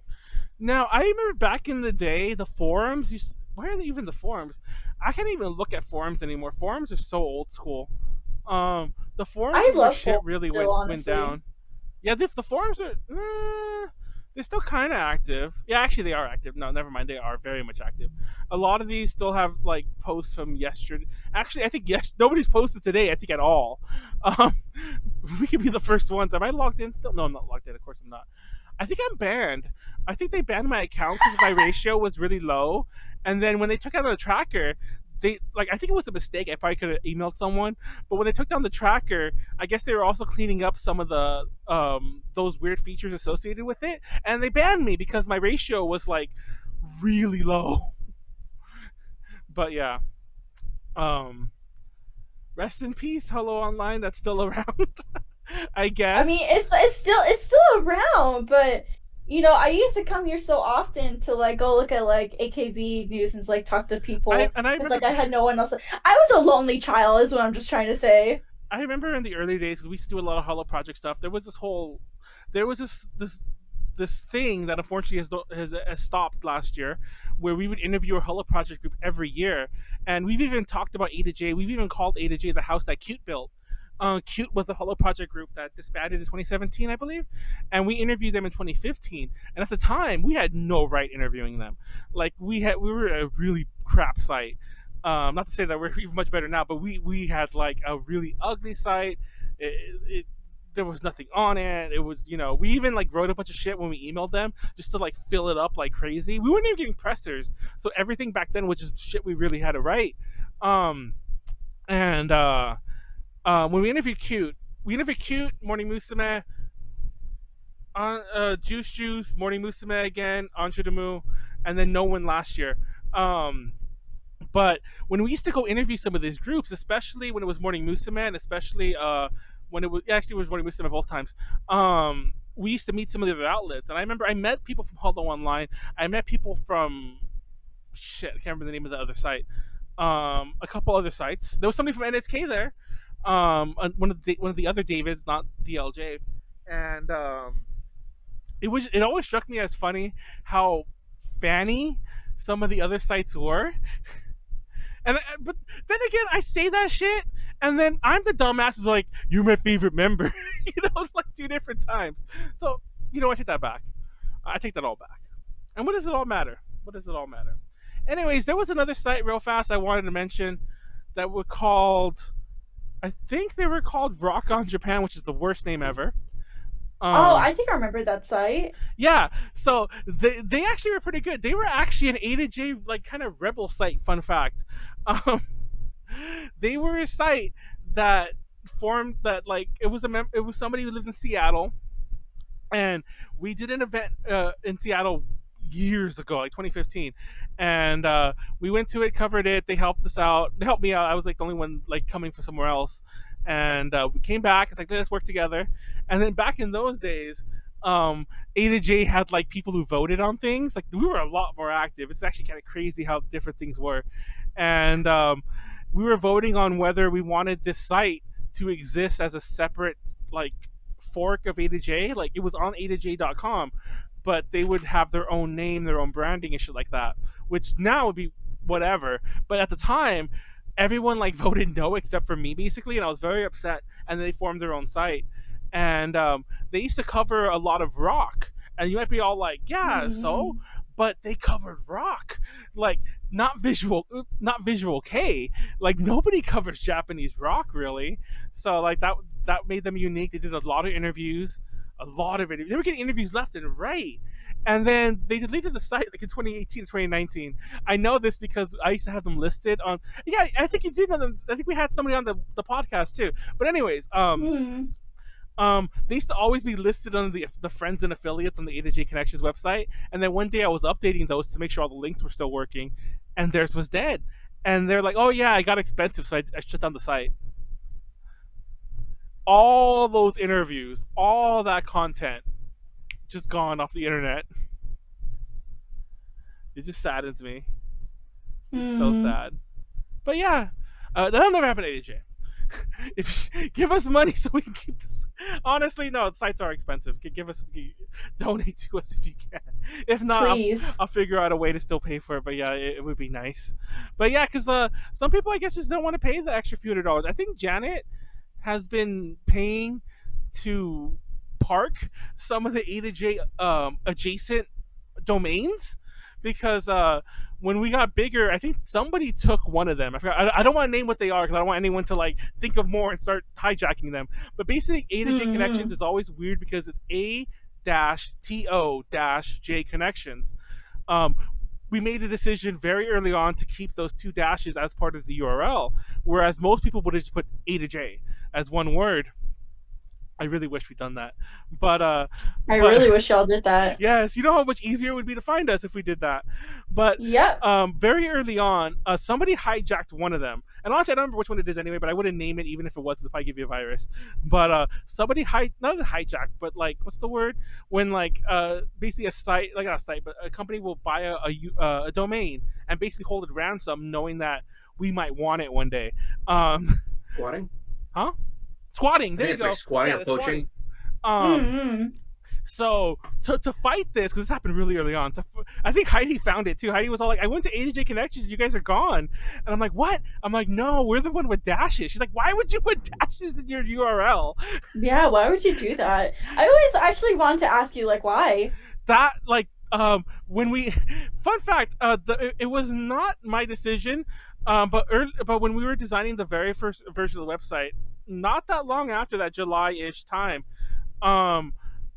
Now I remember back in the day, the forums. Where are even the forums? I can't even look at forums anymore. Forums are so old school. The forums I is where love shit forums really still, went honestly. down. Yeah, the forums are. They're still kind of active. Yeah, actually, they are active. No, never mind. They are very much active. A lot of these still have like posts from yesterday. Actually, I think nobody's posted today. I think at all. Um, we could be the first ones. Am I logged in still? No, I'm not logged in. Of course, I'm not. I think I'm banned. I think they banned my account because my ratio was really low. And then when they took out the tracker, they like I think it was a mistake. I probably could have emailed someone, but when they took down the tracker, I guess they were also cleaning up some of the those weird features associated with it, and they banned me because my ratio was like really low. But yeah, um, rest in peace, Hello Online. That's still around, I guess. I mean, it's still around, but you know, I used to come here so often to like go look at like AKB news and like talk to people. It's like I had no one else. I was a lonely child, is what I'm just trying to say. I remember in the early days, we used to do a lot of Hollow Project stuff. There was this thing that unfortunately has stopped last year, where we would interview a Hollow Project group every year, and we've even talked about A to J. We've even called A to J the house that Cute built. Cute was the Hollow Project group that disbanded in 2017, I believe, and we interviewed them in 2015. And at the time, we had no right interviewing them. Like we were a really crap site. Not to say that we're even much better now, but we had like a really ugly site. There was nothing on it. It was, we even like wrote a bunch of shit when we emailed them just to like fill it up like crazy. We weren't even getting pressers, so everything back then was just shit we really had to write. And when we interviewed Cute, Morning Musume, Juice, Morning Musume again, Anjudamu, and then no one last year. But when we used to go interview some of these groups, especially when it was Morning Musume, and especially when it was Morning Musume both times, we used to meet some of the other outlets. And I remember I met people from Hollow Online. I met people from I can't remember the name of the other site. A couple other sites. There was somebody from NSK there. One of the other Davids, not DLJ, and it always struck me as funny how fanny some of the other sites were. But then again, I say that shit, and then I'm the dumbass who's like, "You're my favorite member," like 2 different times. So I take that back. I take that all back. And what does it all matter? Anyways, there was another site real fast I wanted to mention that were called. I think they were called Rock on Japan, which is the worst name ever. I think I remember that site. Yeah, so they actually were pretty good. They were actually an A to J like kind of rebel site. Fun fact, they were a site that formed that like it was somebody who lives in Seattle, and we did an event in Seattle years ago, like 2015, and we went to it, covered it. They helped us out. They helped me out. I was like the only one like coming from somewhere else, and we came back. It's like, let's work together. And then back in those days, A to J had like people who voted on things. Like we were a lot more active. It's actually kind of crazy how different things were, and we were voting on whether we wanted this site to exist as a separate like fork of A to J. Like it was on A2J.com, but they would have their own name, their own branding and shit like that, which now would be whatever. But at the time, everyone like voted no except for me basically, and I was very upset. And they formed their own site, and they used to cover a lot of rock. And you might be all like, yeah, so, but they covered rock, like not visual K. Like nobody covers Japanese rock really. So like that made them unique. They did a lot of interviews. They were getting interviews left and right, and then they deleted the site like in 2018 or 2019. I know this because I used to have them listed on. Yeah, I think you did know them. I think we had somebody on the podcast too. But anyways, they used to always be listed on the friends and affiliates on the A to J Connections website. And then one day I was updating those to make sure all the links were still working, and theirs was dead. And they're like, "Oh yeah, I got expensive, so I shut down the site." All those interviews, all that content, just gone off the internet. It just saddens me. It's so sad. But yeah, that'll never happen to AJ. If give us money so we can keep this. Honestly, no, sites are expensive. Donate to us if you can. If not, I'll figure out a way to still pay for it. But yeah, it would be nice. But yeah, because some people I guess just don't want to pay the extra few $100. I think Janet has been paying to park some of the A to J adjacent domains because when we got bigger, I think somebody took one of them. I forgot. I don't want to name what they are because I don't want anyone to like think of more and start hijacking them. But basically, A to J Connections is always weird because it's A-TO-J Connections. We made a decision very early on to keep those two dashes as part of the URL, whereas most people would have just put A to J as one word. I really wish we'd done that, but I really wish y'all did that. Yes, you know how much easier it would be to find us if we did that. But very early on, somebody hijacked one of them, and honestly, I don't remember which one it is anyway. But I wouldn't name it even if it was to probably give you a virus. But somebody not hijacked, but like what's the word when like basically a site, like not a site, but a company will buy a domain and basically hold it ransom, knowing that we might want it one day. Squatting? Huh? Squatting. There you go. Like squatting or poaching. So to fight this, because this happened really early on, I think Heidi found it too. Heidi was all like, "I went to A to J Connections. You guys are gone." And I'm like, "What?" I'm like, "No, we're the one with dashes." She's like, "Why would you put dashes in your URL?" Yeah, why would you do that? I always actually wanted to ask you, like, why? That like when we fun fact, it was not my decision. But when we were designing the very first version of the website, not that long after that July-ish time,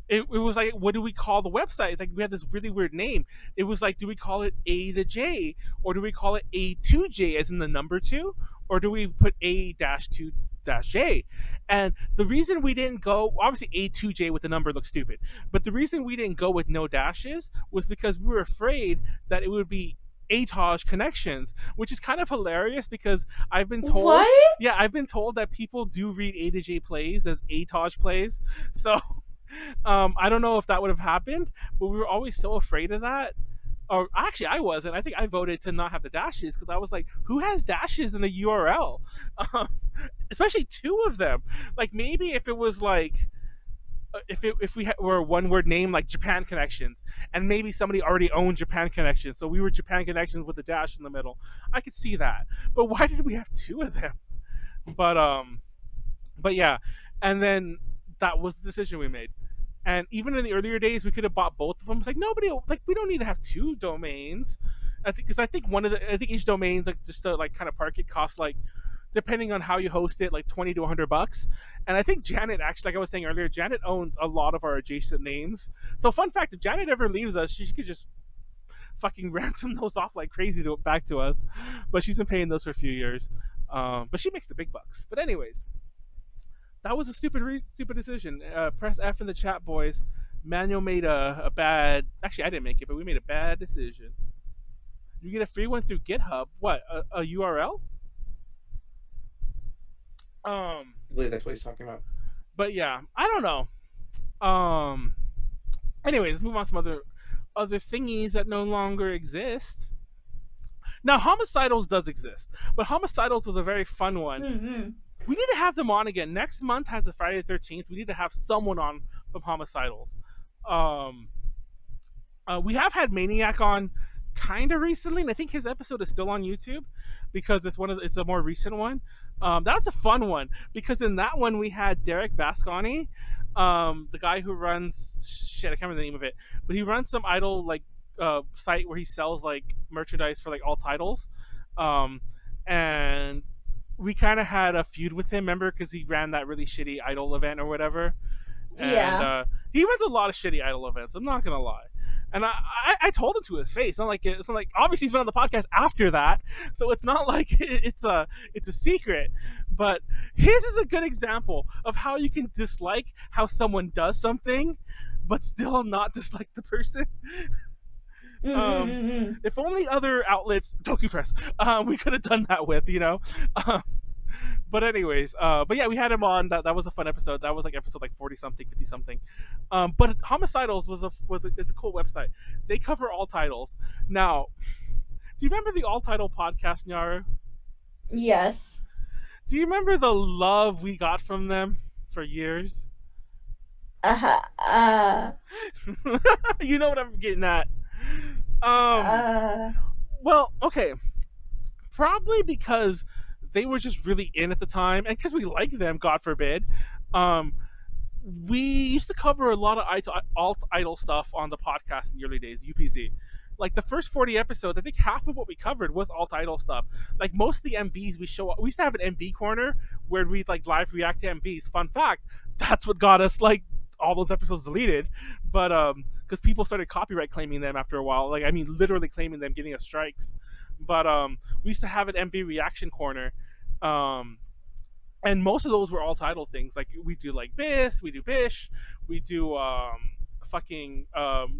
it was like, what do we call the website? It's like we had this really weird name. It was like, do we call it A to J, or do we call it A2J as in the number 2, or do we put A-2-J? And the reason we didn't go, obviously A2J with the number looks stupid, but the reason we didn't go with no dashes was because we were afraid that it would be ATOJ Connections, which is kind of hilarious because I've been told, I've been told that people do read A to J plays as ATOJ plays. So I don't know if that would have happened, but we were always so afraid of that. Or actually, I wasn't. I think I voted to not have the dashes because I was like, who has dashes in a URL? Especially 2 of them. Like maybe if it was like, if we were a one-word name like Japan Connections, and maybe somebody already owned Japan Connections, so we were Japan Connections with a dash in the middle, I could see that. But why did we have 2 of them? But yeah, and then that was the decision we made. And even in the earlier days, we could have bought both of them. It's like we don't need to have 2 domains. I think each domain, like just to like kind of park it, costs like, depending on how you host it, like $20 to $100. And I think Janet, actually, like I was saying earlier, Janet owns a lot of our adjacent names. So fun fact, if Janet ever leaves us, she could just fucking ransom those off like crazy back to us. But she's been paying those for a few years. But she makes the big bucks. But anyways, that was a stupid decision. Press F in the chat, boys. Manuel made a bad... Actually, I didn't make it, but we made a bad decision. You get a free one through GitHub. What, a URL? I believe that's what he's talking about. But yeah, I don't know. Anyways, let's move on to some other thingies that no longer exist. Now, Homicidals does exist, but Homicidals was a very fun one. We need to have them on again. Next month has a Friday the 13th. We need to have someone on from Homicidals. We have had Maniac on kind of recently, and I think his episode is still on YouTube because it's a more recent one. That's a fun one because in that one we had Derek Vasconi, the guy who runs I can't remember the name of it, but he runs some idol like site where he sells like merchandise for like all titles, and we kind of had a feud with him, remember, because he ran that really shitty idol event or whatever. And he runs a lot of shitty idol events, I'm not gonna lie. And I told him to his face. It's not like obviously he's been on the podcast after that, so it's not like it's a secret. But his is a good example of how you can dislike how someone does something, but still not dislike the person. If only other outlets, Toku Press, we could have done that with, but anyways, but yeah, we had him on. That was a fun episode. That was like episode like 40 something, 50 something. But Homicidals it's a cool website. They cover all titles. Now, do you remember the All Title podcast, Nyaru? Yes. Do you remember the love we got from them for years? You know what I'm getting at. Well, okay. Probably because they were just really in at the time, and because we liked them, God forbid. We used to cover a lot of alt-idol stuff on the podcast in the early days, UPZ. Like the first 40 episodes, I think half of what we covered was alt-idol stuff. Like most of the MVs we used to have an MV corner where we'd like live react to MVs. Fun fact, that's what got us like all those episodes deleted. But because people started copyright claiming them after a while. Like, I mean, literally claiming them, getting us strikes. But we used to have an MV reaction corner. And most of those were all title things. Like we do like Bish, we do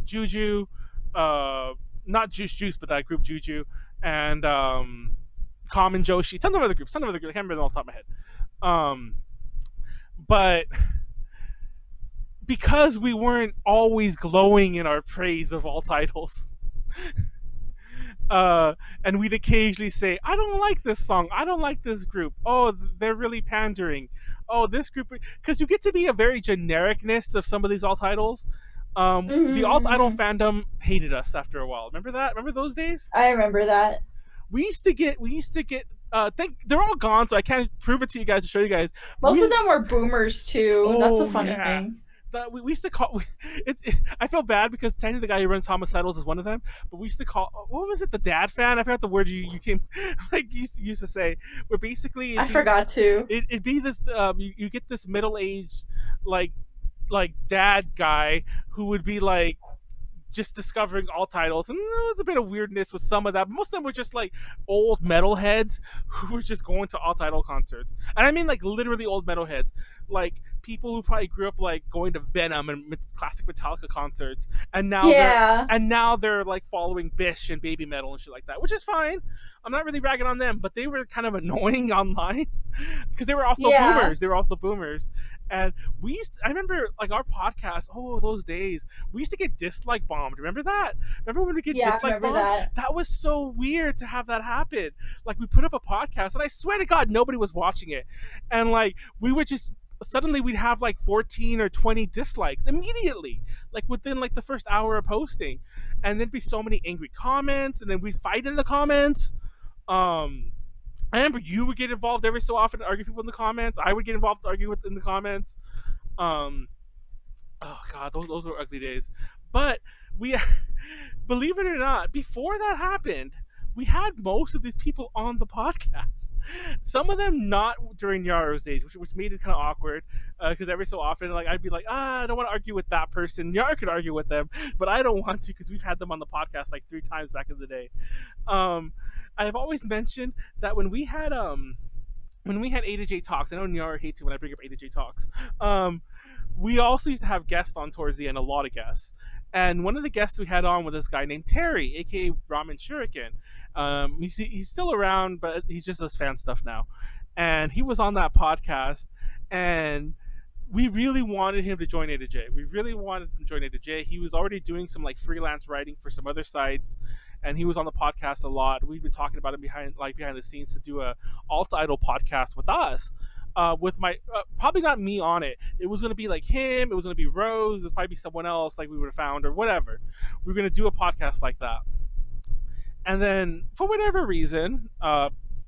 Juju, not Juice, but that group Juju, and Common Joshi, tons of other groups. I can't remember them off the top of my head. But because we weren't always glowing in our praise of all titles, and we'd occasionally say, I don't like this song, I don't like this group, oh, they're really pandering, oh, this group, because you get to be a very genericness of some of these alt titles. The alt idol fandom hated us after a while. Remember that? Remember those days? I remember that. We used to get they're all gone, so I can't prove it to you guys to show you guys. Most of them were boomers too. That's the funny thing. That we used to call I feel bad because technically the guy who runs Homicidals is one of them, but we used to call, what was it, the dad fan? I forgot the word you came like you used to say, where basically forgot to. It'd be this you get this middle-aged like dad guy who would be like just discovering all titles, and there was a bit of weirdness with some of that, but most of them were just like old metalheads who were just going to all title concerts. And I mean like literally old metalheads, like people who probably grew up like going to Venom and classic Metallica concerts, and now they're like following Bish and Baby Metal and shit like that, which is fine. I'm not really ragging on them, but they were kind of annoying online because they were also boomers. And I remember like our podcast, those days, we used to get dislike bombed. Remember that? Remember when we get dislike bombed? That was so weird to have that happen. Like we put up a podcast and I swear to God, nobody was watching it. And like we would just, suddenly we'd have like 14 or 20 dislikes immediately, like within like the first hour of posting. And there'd be so many angry comments, and then we'd fight in the comments. I remember you would get involved every so often to argue people in the comments. I would get involved to argue in the comments. Oh God, those were ugly days. But we, believe it or not, before that happened, we had most of these people on the podcast. Some of them not during Nyaru's age, which made it kind of awkward. Because every so often, like I'd be like, I don't want to argue with that person. Nyaru could argue with them, but I don't want to because we've had them on the podcast like 3 times back in the day. I've always mentioned that when we had A to J Talks, I know Nyaru hates it when I bring up A to J Talks. We also used to have guests on towards the end, a lot of guests. And one of the guests we had on was this guy named Terry, aka Ramen Shuriken. He's still around, but he just does fan stuff now. And he was on that podcast, and we really wanted him to join A to J. We really wanted him to join A to J. He was already doing some like freelance writing for some other sites, and he was on the podcast a lot. We've been talking about it behind the scenes to do a alt idol podcast with us. With my probably not me on it. It was gonna be like him. It was gonna be Rose. It would probably be someone else like we would have found or whatever. We were gonna do a podcast like that. And then for whatever reason,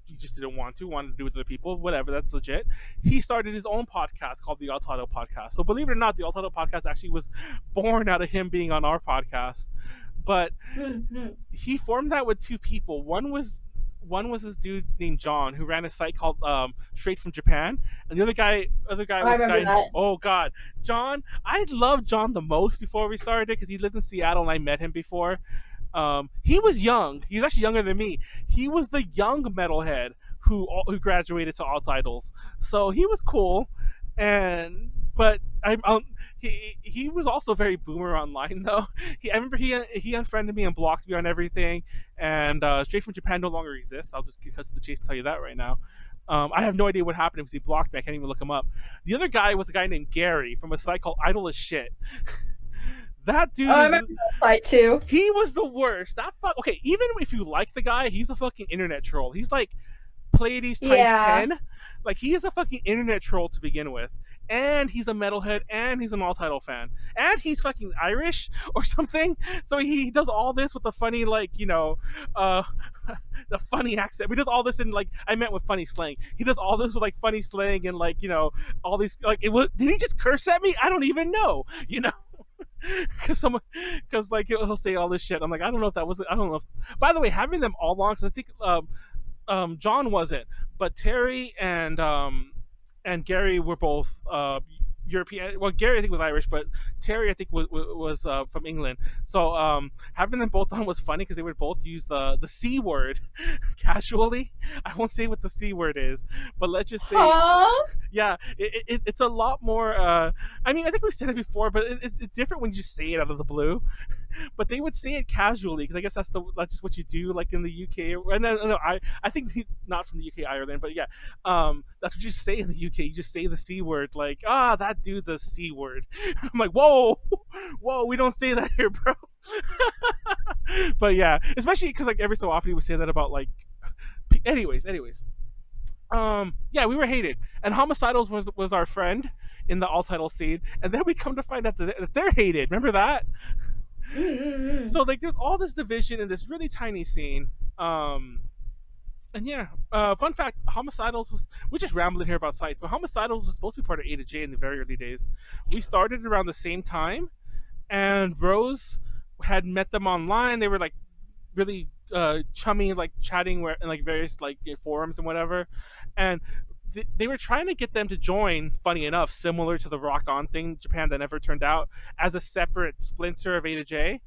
he just didn't wanted to do it with other people. Whatever, that's legit. He started his own podcast called the Alt Idol Podcast. So believe it or not, the Alt Idol Podcast actually was born out of him being on our podcast. But he formed that with 2 people. One was one was this dude named John who ran a site called Straight from Japan, and the other guy I was a remember guy. that. Oh God, John! I loved John the most before we started because he lived in Seattle and I met him before. He was young. He was actually younger than me. He was the young metalhead who graduated to all titles, so he was cool. And but he was also very boomer online though. I remember he unfriended me and blocked me on everything. And Straight from Japan no longer exists. I'll just cut to the chase and tell you that right now. I have no idea what happened because he blocked me. I can't even look him up. The other guy was a guy named Gary from a site called Idle as Shit. That dude. I remember that site too. He was the worst. Okay, even if you like the guy, he's a fucking internet troll. He's like Pleiades times 10. Like, he is a fucking internet troll to begin with. And he's a metalhead, and he's an all-title fan. And he's fucking Irish or something. So he does all this with the funny, like, the funny accent. He does all this in, like, I meant with funny slang. He does all this with, like, funny slang and, like, all these, like, did he just curse at me? I don't even know, because like he'll say all this shit. I'm like, I don't know if that was. I don't know. By the way, having them all on, because I think John wasn't, but Terry and Gary were both European. Well, Gary I think was Irish, but Terry I think was from England. So having them both on was funny because they would both use the C word casually. I won't say what the C word is, but let's just say, yeah, it's a lot more. I mean, I think we've said it before, but it's different when you just say it out of the blue. But they would say it casually because I guess that's just what you do, like in the UK. And no, I think not from the UK, Ireland, but yeah, that's what you say in the UK. You just say the C word, like, that dude's a C word. I'm like, whoa, we don't say that here, bro. But yeah, especially because like every so often he would say that about like. Anyways. Yeah, we were hated, and Homicidals was our friend in the all title scene, and then we come to find out that they're hated. Remember that? Mm-hmm. So like there's all this division in this really tiny scene. And yeah, fun fact, Homicidals we're just rambling here about sites, but Homicidals was supposed to be part of A to J in the very early days. We started around the same time, and Rose had met them online. They were like really chummy, like chatting in like various like forums and whatever, and they were trying to get them to join, funny enough, similar to the Rock On thing Japan that never turned out, as a separate splinter of A to J.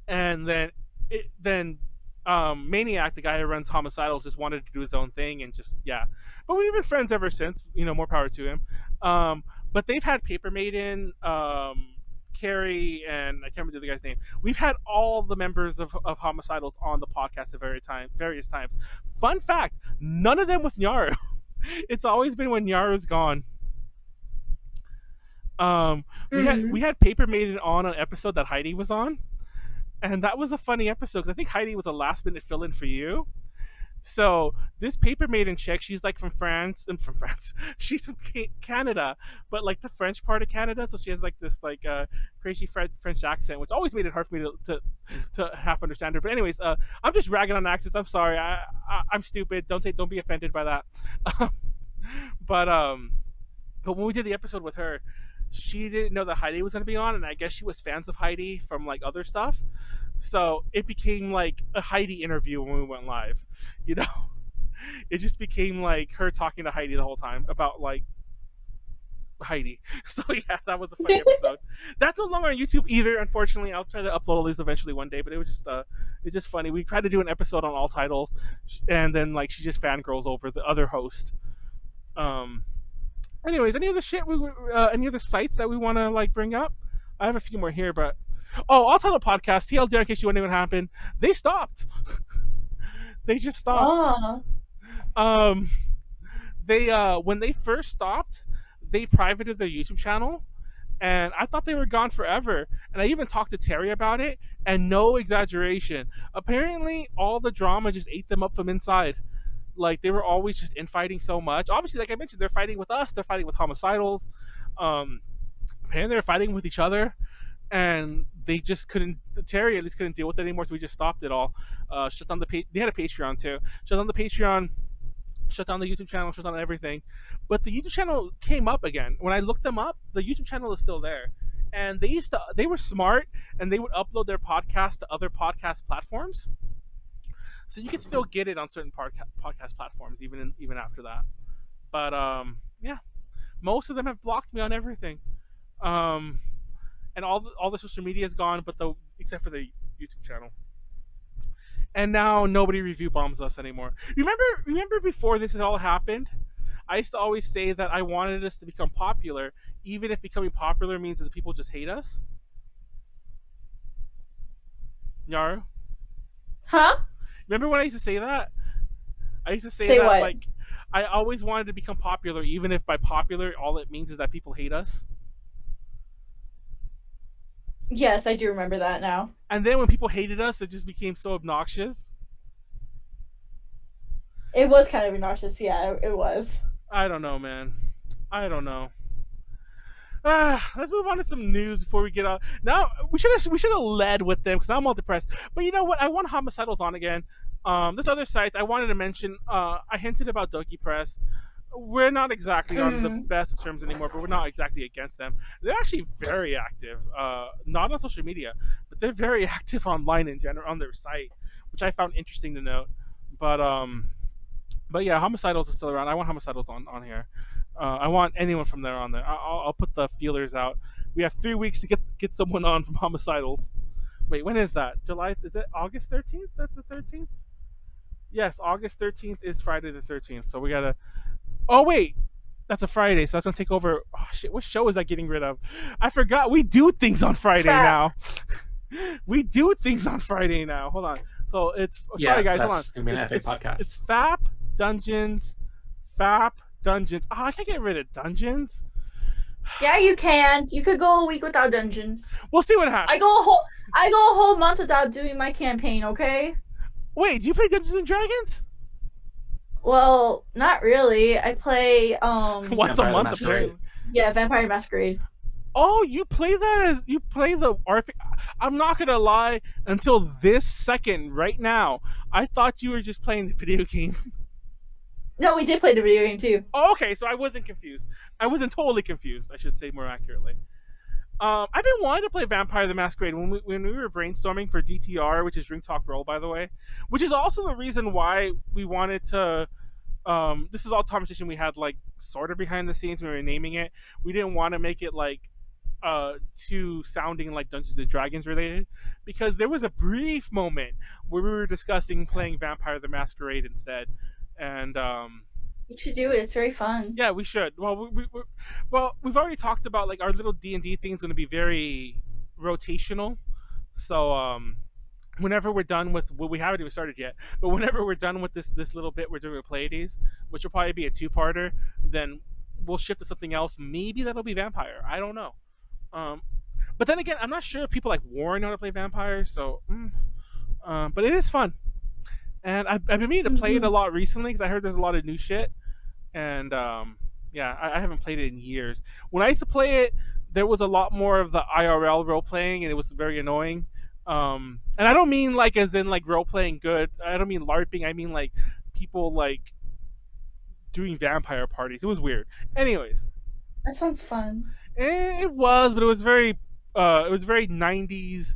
And then Maniac, the guy who runs Homicidals, just wanted to do his own thing, and just, yeah. But we've been friends ever since, more power to him. But they've had Paper Maiden, Carrie, and I can't remember the guy's name. We've had all the members of Homicidals on the podcast at various times. Fun fact, none of them with Nyaru. It's always been when Nyaru's gone. We had Paper Maiden on an episode that Heidi was on, and that was a funny episode because I think Heidi was a last minute fill-in for you. So this Paper Maiden chick, she's like from France. She's from Canada, but like the French part of Canada. So she has like this like crazy French accent, which always made it hard for me to half understand her. But anyways, I'm just ragging on accents. I'm sorry. I'm stupid. Don't be offended by that. But when we did the episode with her, she didn't know that Heidi was going to be on, and I guess she was fans of Heidi from like other stuff. So it became like a Heidi interview when we went live, It just became like her talking to Heidi the whole time about like Heidi. So yeah, that was a funny episode. That's no longer on YouTube either, unfortunately. I'll try to upload all these eventually one day, but it was just funny. We tried to do an episode on all titles, and then like she just fangirls over the other host. Anyways, any other any other sites that we want to like bring up? I have a few more here, but All Title Podcast, TLDR, in case you wondering what happened, they stopped. They just stopped. They when they first stopped, they privated their YouTube channel, and I thought they were gone forever. And I even talked to Terry about it, and no exaggeration, apparently all the drama just ate them up from inside. Like, they were always just infighting so much. Obviously, like I mentioned, they're fighting with us, they're fighting with Homicidals, apparently they're fighting with each other, and they just couldn't, Terry at least couldn't deal with it anymore, so we just stopped it all. Shut down they had a Patreon too. Shut down the Patreon, shut down the YouTube channel, shut down everything. But the YouTube channel came up again. When I looked them up, the YouTube channel is still there. And they were smart, and they would upload their podcast to other podcast platforms. so you can still get it on certain podcast platforms even after that. But yeah, most of them have blocked me on everything. And all the social media is gone, but except for the YouTube channel. And now nobody review bombs us anymore. Remember before this has all happened, I used to always say that I wanted us to become popular, even if becoming popular means that the people just hate us. Nyaru? Huh? Remember when I used to say that? I used to Say that what? like I always wanted to become popular, even if by popular all it means is that people hate us. Yes, I do remember that now. And then when people hated us, it just became so obnoxious. It was kind of obnoxious. Yeah, it was. I don't know, man. I don't know. Let's move on to some news before we get out. Now we should have led with them because I'm all depressed. But you know what? I want Homicidals on again. This other site I wanted to mention. I hinted about Doki Press. We're not exactly on the best of terms anymore, but we're not exactly against them. They're actually very active. Not on social media, but they're very active online in general on their site, which I found interesting to note. But yeah, Homicidals is still around. I want Homicidals on here. I want anyone from there on there. I'll put the feelers out. We have 3 weeks to get someone on from Homicidals. Wait, when is that? July? Is it August 13th? That's the 13th? Yes, August 13th is Friday the 13th. So we gotta. Oh wait, that's a Friday, so that's gonna take over. Oh shit, what show is that getting rid of? I forgot. We do things on Friday now. We do things on Friday now. Hold on. So it's sorry guys. Hold on. Podcast. It's FAP Dungeons. FAP Dungeons. Oh, I can't get rid of Dungeons. Yeah, you can. You could go a week without Dungeons. We'll see what happens. I go a whole month without doing my campaign. Okay. Wait, do you play Dungeons and Dragons? Well, not really. I play once a month apparently. Yeah, Vampire Masquerade. Oh, you play that as you play the RPG. I'm not gonna lie. Until this second, right now, I thought you were just playing the video game. No, we did play the video game too. Oh, okay, so I wasn't confused. I wasn't totally confused. I should say more accurately. I've been wanting to play Vampire the Masquerade when we were brainstorming for DTR, which is Drink Talk Roll, by the way, which is also the reason why we wanted to. This is all conversation we had like sort of behind the scenes when we were naming it. We didn't want to make it like too sounding like Dungeons and Dragons related, because there was a brief moment where we were discussing playing Vampire the Masquerade instead, and you should do it. It's very fun. Yeah, we should. Well, we've already talked about like our little D&D thing is going to be very rotational. So whenever we're done with we haven't even started yet, but whenever we're done with this little bit we're doing with Pleiades, which will probably be a 2-parter, then we'll shift to something else. Maybe that'll be Vampire. I don't know. But then again, I'm not sure if people like Warren know how to play Vampire. So, but it is fun. And I've been meaning to play it a lot recently because I heard there's a lot of new shit. And yeah, I haven't played it in years. When I used to play it, there was a lot more of the IRL role playing, and it was very annoying. And I don't mean like as in like role playing good. I don't mean LARPing. I mean like people like doing vampire parties. It was weird. Anyways, that sounds fun. It was, but it was very 90s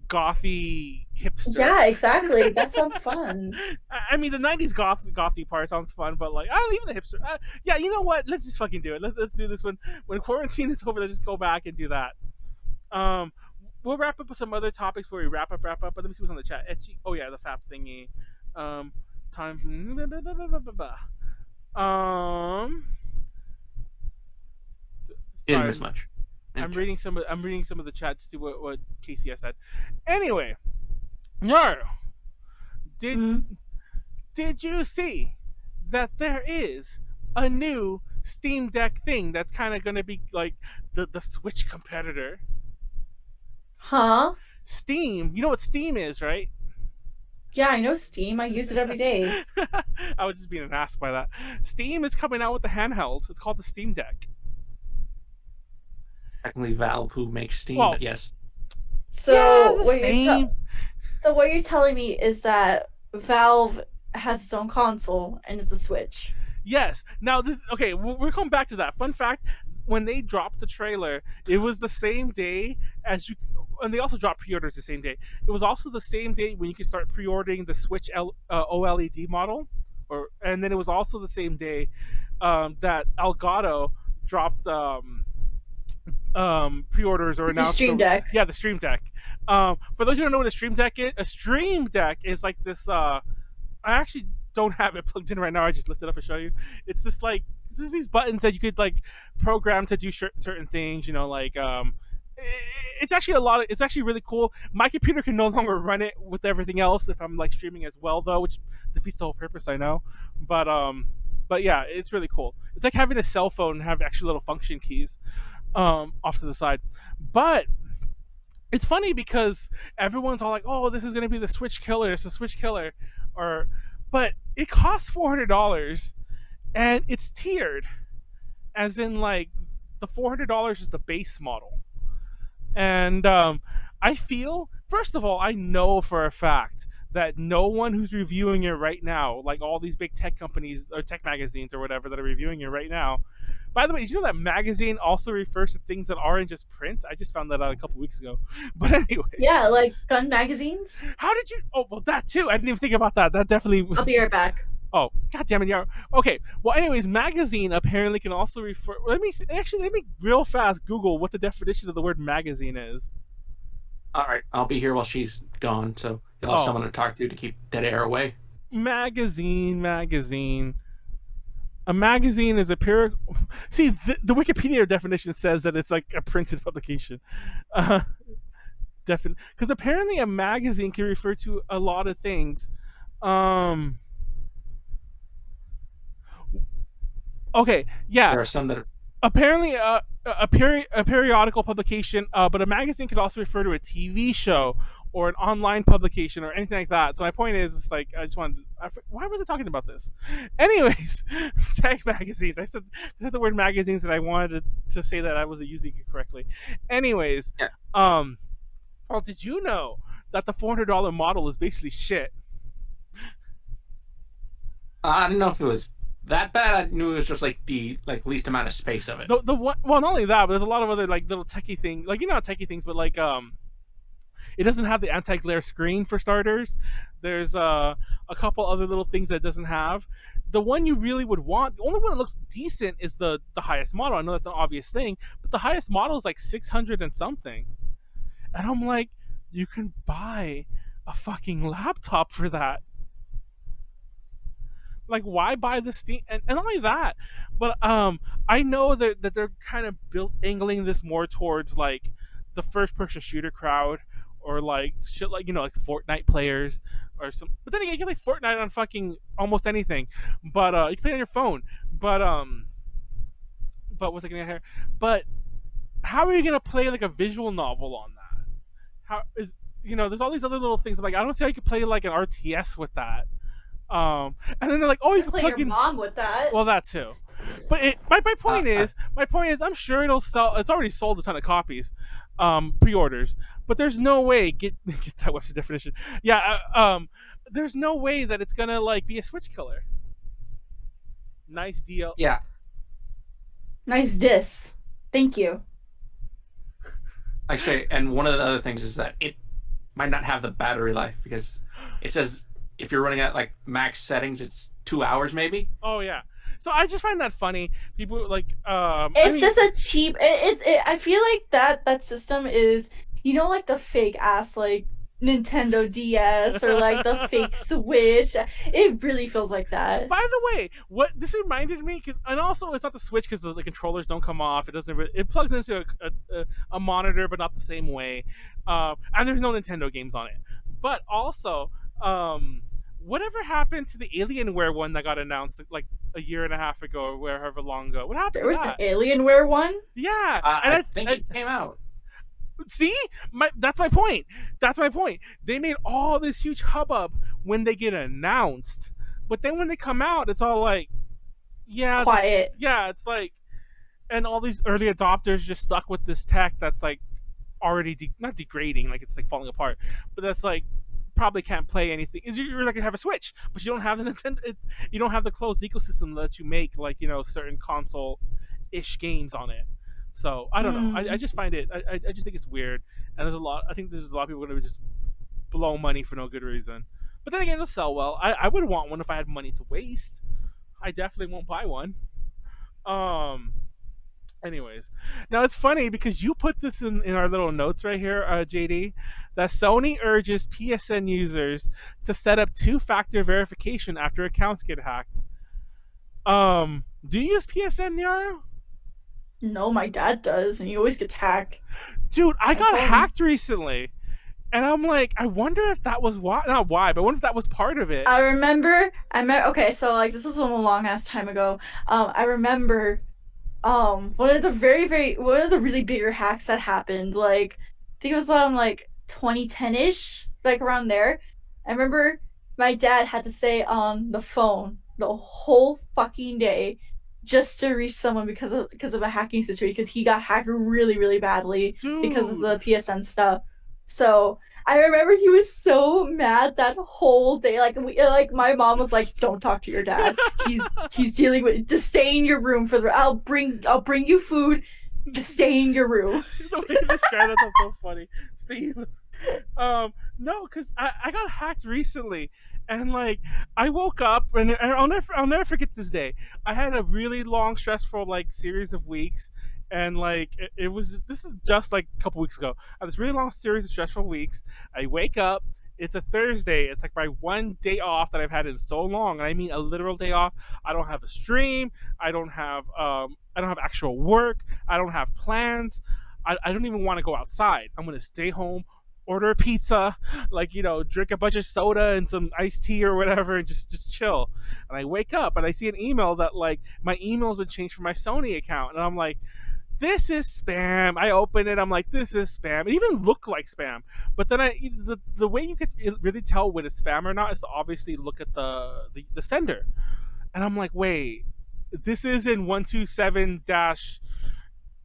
gothy hipster. Yeah, exactly. That sounds fun. I mean, the 90s gothy part sounds fun, but like, I don't even the hipster. Yeah, you know what? Let's just fucking do it. Let's do this when quarantine is over. Let's just go back and do that. We'll wrap up with some other topics before we wrap up. But let me see what's on the chat. Oh yeah, the FAP thingy. Time. Didn't miss much. I'm reading some of the chat to see what KCS said. Anyway, Nyaru, did you see that there is a new Steam Deck thing that's kind of going to be like the Switch competitor? Huh? Steam. You know what Steam is, right? Yeah, I know Steam. I use it every day. I was just being an ass by that. Steam is coming out with the handheld. It's called the Steam Deck. Technically Valve who makes Steam, but yes. So yeah, what you're telling me is that Valve has its own console and it's a Switch. Yes. Now, okay, we're coming back to that. Fun fact: when they dropped the trailer, it was the same day as and they also dropped pre-orders the same day. It was also the same day when you could start pre-ordering the Switch OLED model, and then it was also the same day that Elgato dropped pre-orders or announced the Stream Deck. Yeah, the Stream Deck. For those who don't know what a Stream Deck is, a Stream Deck is like this. I actually don't have it plugged in right now. I just lifted it up and show you. It's this like these buttons that you could like program to do certain things. You know, like it's actually it's actually really cool. My computer can no longer run it with everything else if I'm like streaming as well, though, which defeats the whole purpose, I know. But yeah, it's really cool. It's like having a cell phone and have actually little function keys off to the side. But it's funny because everyone's all like, "Oh, this is gonna be the Switch killer. It's a Switch killer," but it costs $400, and it's tiered, as in like the $400 is the base model. And I feel, first of all, I know for a fact that no one who's reviewing it right now, like all these big tech companies or tech magazines or whatever that are reviewing it right now. By the way, did you know that magazine also refers to things that aren't just print? I just found that out a couple weeks ago. But anyway. Yeah, like gun magazines. How did you? Oh, well, that too. I didn't even think about that. That definitely was... I'll be right back. Oh, god damn it, Nyaru. Okay, well, anyways, magazine apparently can also refer... Let me real fast Google what the definition of the word magazine is. All right, I'll be here while she's gone, so you'll have someone to talk to keep dead air away. Magazine. A magazine is a period. See, the Wikipedia definition says that it's like a printed publication. Because apparently a magazine can refer to a lot of things. Okay, yeah. There are some that are... Apparently, a periodical publication, but a magazine could also refer to a TV show or an online publication or anything like that. So my point is, it's like I just wanted. Why was I talking about this? Anyways, tech magazines. I said the word magazines, and I wanted to say that I was using it correctly. Anyways, yeah. Well, did you know that the $400 model is basically shit? I didn't know if it was that bad. I knew it was just like the least amount of space of it. The one, well, not only that, but there's a lot of other like little techie things, like not techie things, but like it doesn't have the anti-glare screen for starters. There's a couple other little things that it doesn't have. The one you really would want, the only one that looks decent is the highest model. I know that's an obvious thing, but the highest model is like 600 and something. And I'm like, you can buy a fucking laptop for that. Like, why buy the Steam? And not only that, but I know that they're kind of angling this more towards like the first-person shooter crowd, or like shit like, you know, like Fortnite players or some. But then again, you can play Fortnite on fucking almost anything. But you can play it on your phone. But what's I gonna get here? But how are you gonna play like a visual novel on that? How is, you know? There's all these other little things. I'm like, I don't see how you could play like an RTS with that. And then they're like, oh, you can play plug your in mom with that. Well, that too. But my point is, I'm sure it'll sell. It's already sold a ton of copies, pre-orders. But there's no way get that website definition. Yeah, there's no way that it's gonna like be a Switch killer. Nice deal. Yeah. Nice diss. Thank you. Actually, and one of the other things is that it might not have the battery life, because it says if you're running at like max settings, it's 2 hours maybe. Oh yeah. So I just find that funny. People like it's just a cheap. I feel like that system is, you know, like the fake ass like Nintendo DS or like the fake Switch. It really feels like that. By the way, what this reminded me, and also it's not the Switch because the controllers don't come off. It doesn't. It plugs into a monitor, but not the same way. And there's no Nintendo games on it. But also, whatever happened to the Alienware one that got announced like a year and a half ago or wherever long ago? What happened? There was an Alienware one. Yeah, and I think it came out. See, that's my point. That's my point. They made all this huge hubbub when they get announced, but then when they come out, it's all like, yeah, quiet. It's like, and all these early adopters just stuck with this tech that's like already not degrading, like it's like falling apart, but that's like probably can't play anything. Is you're like, you have a Switch, but you don't have the Nintendo. You don't have the closed ecosystem that you make, like, you know, certain console-ish games on it. So I don't know. I just find it. I just think it's weird, and there's a lot. I think there's a lot of people going to just blow money for no good reason. But then again, it'll sell well. I would want one if I had money to waste. I definitely won't buy one. Anyways, now it's funny because you put this in our little notes right here, JD, that Sony urges PSN users to set up two-factor verification after accounts get hacked. Do you use PSN, Nyaru? No, my dad does, and he always gets hacked. Dude, I got hacked recently. And I'm like, I wonder if that was why, not why, but I wonder if that was part of it. I remember, okay, so like this was a long ass time ago. I remember, one of the one of the really bigger hacks that happened, like, I think it was like 2010-ish, like around there. I remember my dad had to stay on the phone the whole fucking day just to reach someone because of a hacking situation, because he got hacked really, really badly. Dude. Because of the PSN stuff. So I remember he was so mad that whole day. Like my mom was like, "Don't talk to your dad. He's dealing with. Just stay in your room for the. I'll bring you food. Just stay in your room." The way you describe that sounds so funny. Stay. No, because I got hacked recently, and like I woke up and I'll never forget this day. I had a really long, stressful like series of weeks. And like it was this is just like a couple weeks ago. I had this really long series of stressful weeks. I wake up, it's a Thursday. It's like my one day off that I've had in so long. And I mean a literal day off. I don't have a stream. I don't have actual work. I don't have plans. I don't even want to go outside. I'm gonna stay home, order a pizza, like, you know, drink a bunch of soda and some iced tea or whatever, and just chill. And I wake up and I see an email that like my email's been changed from my Sony account, and I'm like, this is spam. I open it, I'm like, this is spam. It even looked like spam. But then the way you could really tell when it's spam or not is to obviously look at the sender. And I'm like, wait, this is in 127 dash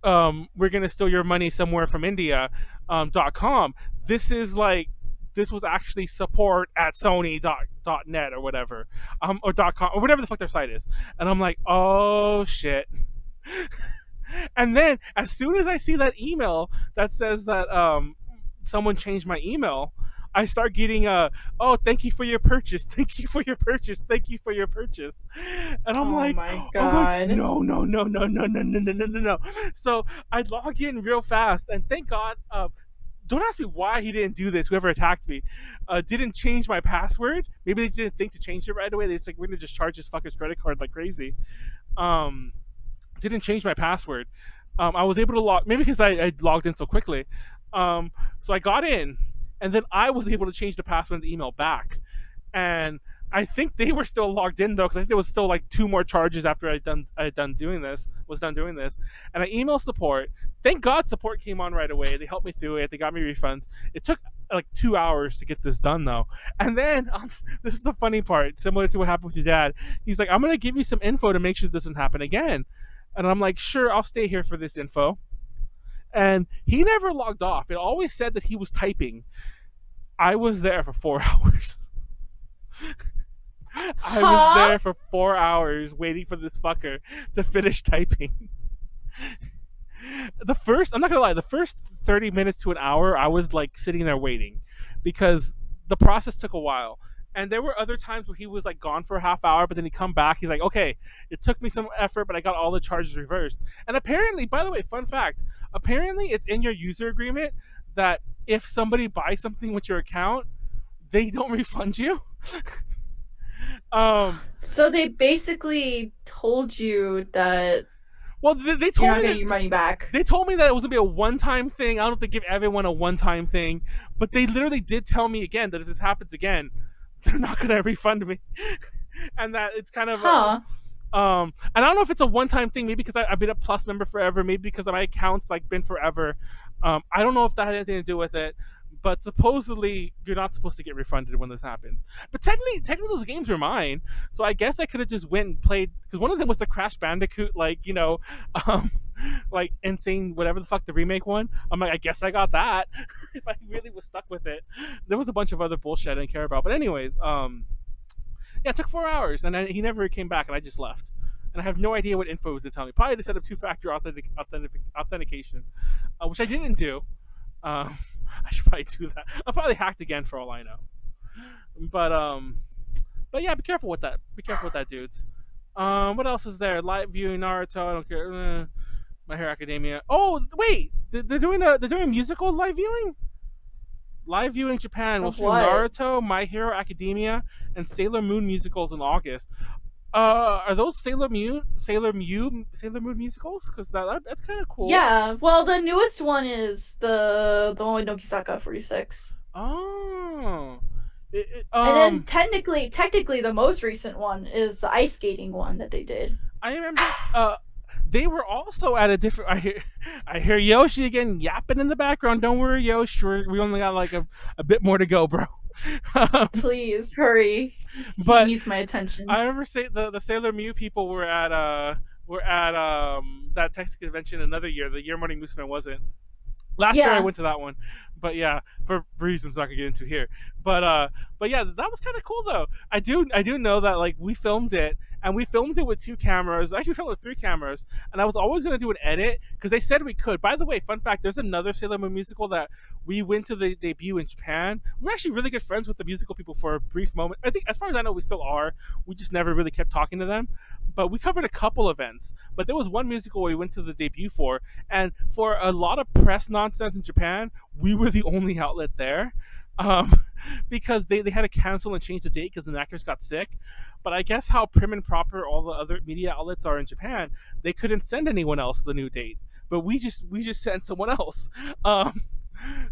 we're gonna steal your money somewhere from India .com. This was actually support at Sony.net or whatever, or .com or whatever the fuck their site is. And I'm like, oh shit. And then as soon as I see that email that says that someone changed my email, I start getting oh, thank you for your purchase, thank you for your purchase, thank you for your purchase. And I'm like, my God. no. So I log in real fast, and thank God, don't ask me why he didn't do this, whoever attacked me, didn't change my password. Maybe they didn't think to change it right away. They're just like, we're gonna just charge this fucker's credit card like crazy. Didn't change my password. I was able to log, maybe because I logged in so quickly. So I got in, and then I was able to change the password and the email back. And I think they were still logged in though, because I think there was still like 2 more charges after I was done doing this. And I emailed support. Thank God support came on right away. They helped me through it. They got me refunds. It took like 2 hours to get this done though. And then this is the funny part, similar to what happened with your dad. He's like, I'm gonna give you some info to make sure this doesn't happen again. And I'm like, sure, I'll stay here for this info. And he never logged off. It always said that he was typing. I was there for 4 hours. I was there for 4 hours waiting for this fucker to finish typing. I'm not gonna lie, the first 30 minutes to an hour, I was like sitting there waiting because the process took a while. And there were other times where he was like gone for a half hour, but then he'd come back. He's like, okay, it took me some effort, but I got all the charges reversed. And apparently, by the way, fun fact, apparently it's in your user agreement that if somebody buys something with your account, they don't refund you. So they basically told you that, well, they you're told not me getting your money back. They told me that it was gonna be a one-time thing. I don't know if they give everyone a one-time thing, but they literally did tell me again that if this happens again, they're not gonna refund me. And that it's kind of and I don't know if it's a one-time thing, maybe because I've been a Plus member forever, maybe because my account's like been forever. I don't know if that had anything to do with it, but supposedly you're not supposed to get refunded when this happens. But technically those games were mine, so I guess I could have just went and played, because one of them was the Crash Bandicoot, like, you know, like Insane whatever the fuck, the remake one. I'm like, I guess I got that. If I really was stuck with it. There was a bunch of other bullshit I didn't care about, but anyways, yeah, it took 4 hours, and he never came back, and I just left. and I have no idea what info it was to tell me. Probably to set up two-factor authentication, which I didn't do. I should probably do that. I'll probably hacked again for all I know. But yeah, be careful with that. Be careful with that, dudes. What else is there? Live viewing Naruto. I don't care. My Hero Academia. Oh wait, they're doing musical live viewing. Live viewing Japan will Of stream what? Naruto, My Hero Academia, and Sailor Moon musicals in August. Are those Sailor Moon musicals? Because that's kind of cool. Yeah. Well, the newest one is the one with Nokisaka 46. Oh. And then technically, the most recent one is the ice skating one that they did. I remember. They were also at a different. I hear Yoshi again yapping in the background. Don't worry, Yoshi. We only got like a bit more to go, bro. Please hurry. But He needs my attention. I remember the Sailor Mew people were at that Texas convention another year. The year Morning Musume wasn't. Last year I went to that one, but yeah, for reasons I'm not gonna get into here. But yeah, that was kind of cool though. I do know that like we filmed it, and we filmed it with 2 cameras. Actually, we filmed it with 3 cameras, and I was always gonna do an edit because they said we could. By the way, fun fact: there's another Sailor Moon musical that we went to the debut in Japan. We're actually really good friends with the musical people for a brief moment. I think, as far as I know, we still are. We just never really kept talking to them. But we covered a couple events. But there was one musical we went to the debut for, and for a lot of press nonsense in Japan, we were the only outlet there. Because they had to cancel and change the date because the actors got sick. But I guess how prim and proper all the other media outlets are in Japan, they couldn't send anyone else the new date. But we just sent someone else.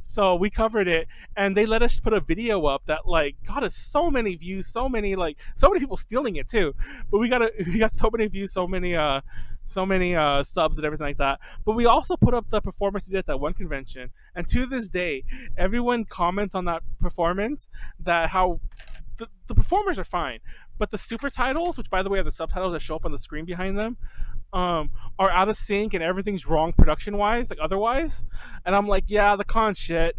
So we covered it, and they let us put a video up that like got us so many views, so many people stealing it too. But we got so many views, so many subs and everything like that. But we also put up the performance we did at that one convention, and to this day, everyone comments on that performance that how the performers are fine, but the super titles, which by the way are the subtitles that show up on the screen behind them, are out of sync and everything's wrong production wise, like otherwise. And I'm like, yeah, the con shit.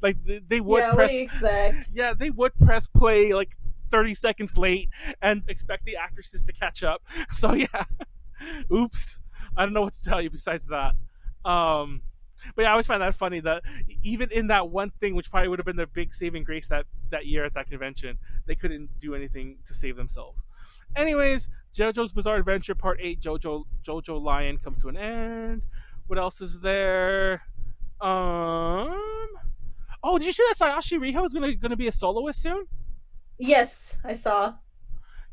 Like they would press. What do you expect? Yeah, they would press play like 30 seconds late and expect the actresses to catch up. So yeah, oops. I don't know what to tell you besides that. But yeah, I always find that funny that even in that one thing, which probably would have been their big saving grace that year at that convention, they couldn't do anything to save themselves. Anyways, JoJo's Bizarre Adventure Part 8, JoJo Lion comes to an end. What else is there? Oh, did you see that Sayashi Riho is gonna be a soloist soon? Yes, I saw.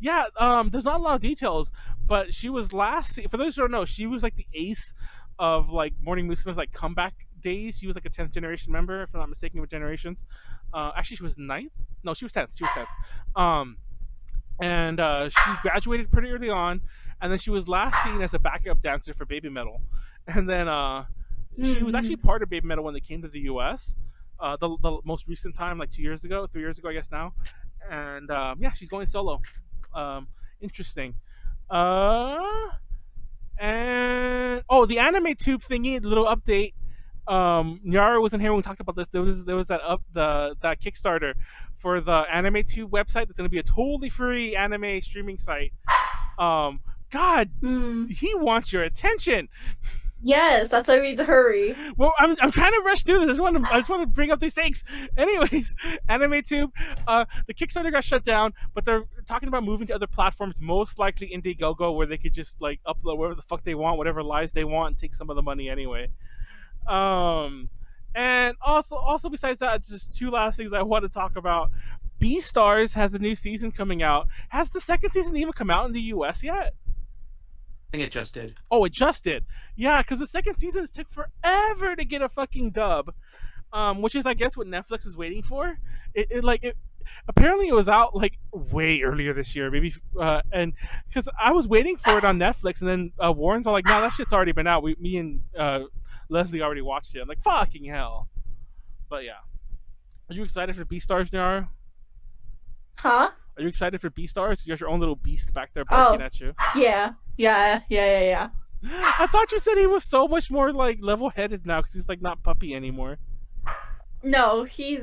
Yeah, there's not a lot of details, but she was for those who don't know, she was like the ace of like Morning Musume's like comeback days. She was like a 10th generation member, if I'm not mistaken, with Generations. Actually, she was 9th. No, she was 10th. She was 10th. And she graduated pretty early on, and then she was last seen as a backup dancer for Baby Metal, and then she was actually part of Baby Metal when they came to the U.S. The most recent time, like 3 years ago, I guess now, and yeah, she's going solo. Interesting. And the anime tube thingy, little update. Nyaru wasn't here when we talked about this. There was that that Kickstarter for the anime tube website that's going to be a totally free anime streaming site. God, he wants your attention. Yes, that's why we need to hurry. Well, I'm trying to rush through this. I just want to bring up these things. Anyways, AnimeTube, the Kickstarter got shut down, but they're talking about moving to other platforms, most likely Indiegogo, where they could just like upload whatever the fuck they want, whatever lies they want, and take some of the money anyway. And also besides that, just 2 last things I want to talk about. Beastars has a new season coming out. Has the second season even come out in the US yet? I think it just did. Oh, it just did. Yeah, because the second season took forever to get a fucking dub, which is, I guess, what Netflix is waiting for. Apparently, it was out like way earlier this year, maybe, and because I was waiting for it on Netflix, and then Warren's all like, "No, that shit's already been out. Me and Leslie already watched it." I'm like, "Fucking hell!" But yeah, are you excited for Beastars, Nyaru? Huh? Are you excited for Beastars? You got your own little beast back there barking at you. Yeah. I thought you said he was so much more like level-headed now because he's like not puppy anymore. No, he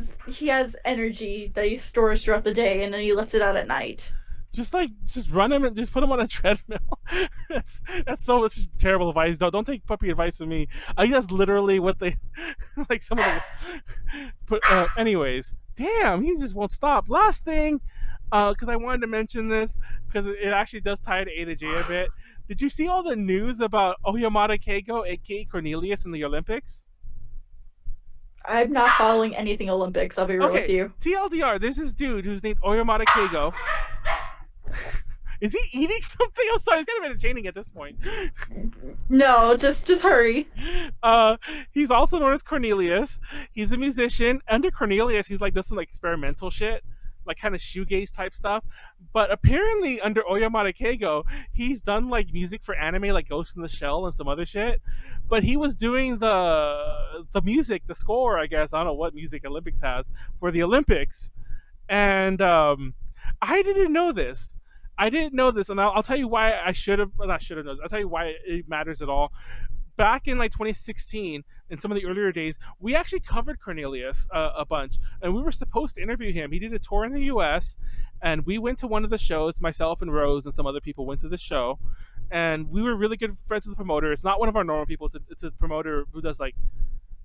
has energy that he stores throughout the day and then he lets it out at night. Just run him and just put him on a treadmill. that's so much terrible advice. Don't take puppy advice from me. I think that's literally what they like. Some of the but anyways, damn, he just won't stop. Last thing, because I wanted to mention this because it actually does tie to A to J a bit. Did you see all the news about Oyamada Keigo, aka Cornelius, in the Olympics? I'm not following anything Olympics. I'll be real with you. TLDR, there's this dude who's named Oyamada Keigo. Is he eating something? I'm sorry, it's kind of entertaining at this point. No, just hurry. He's also known as Cornelius. He's a musician. Under Cornelius, he's like does some like experimental shit, like kind of shoegaze type stuff. But apparently, under Oyamada Keigo, he's done like music for anime, like Ghost in the Shell and some other shit. But he was doing the music, the score, I guess. I don't know what music Olympics has for the Olympics, and I didn't know this. And I'll tell you why I should have. Well, not should have known. I'll tell you why it matters at all. Back in like 2016, in some of the earlier days, we actually covered Cornelius a bunch, and we were supposed to interview him. He did a tour in the U.S., and we went to one of the shows. Myself and Rose and some other people went to the show, and we were really good friends with the promoter. It's not one of our normal people. It's a promoter who does like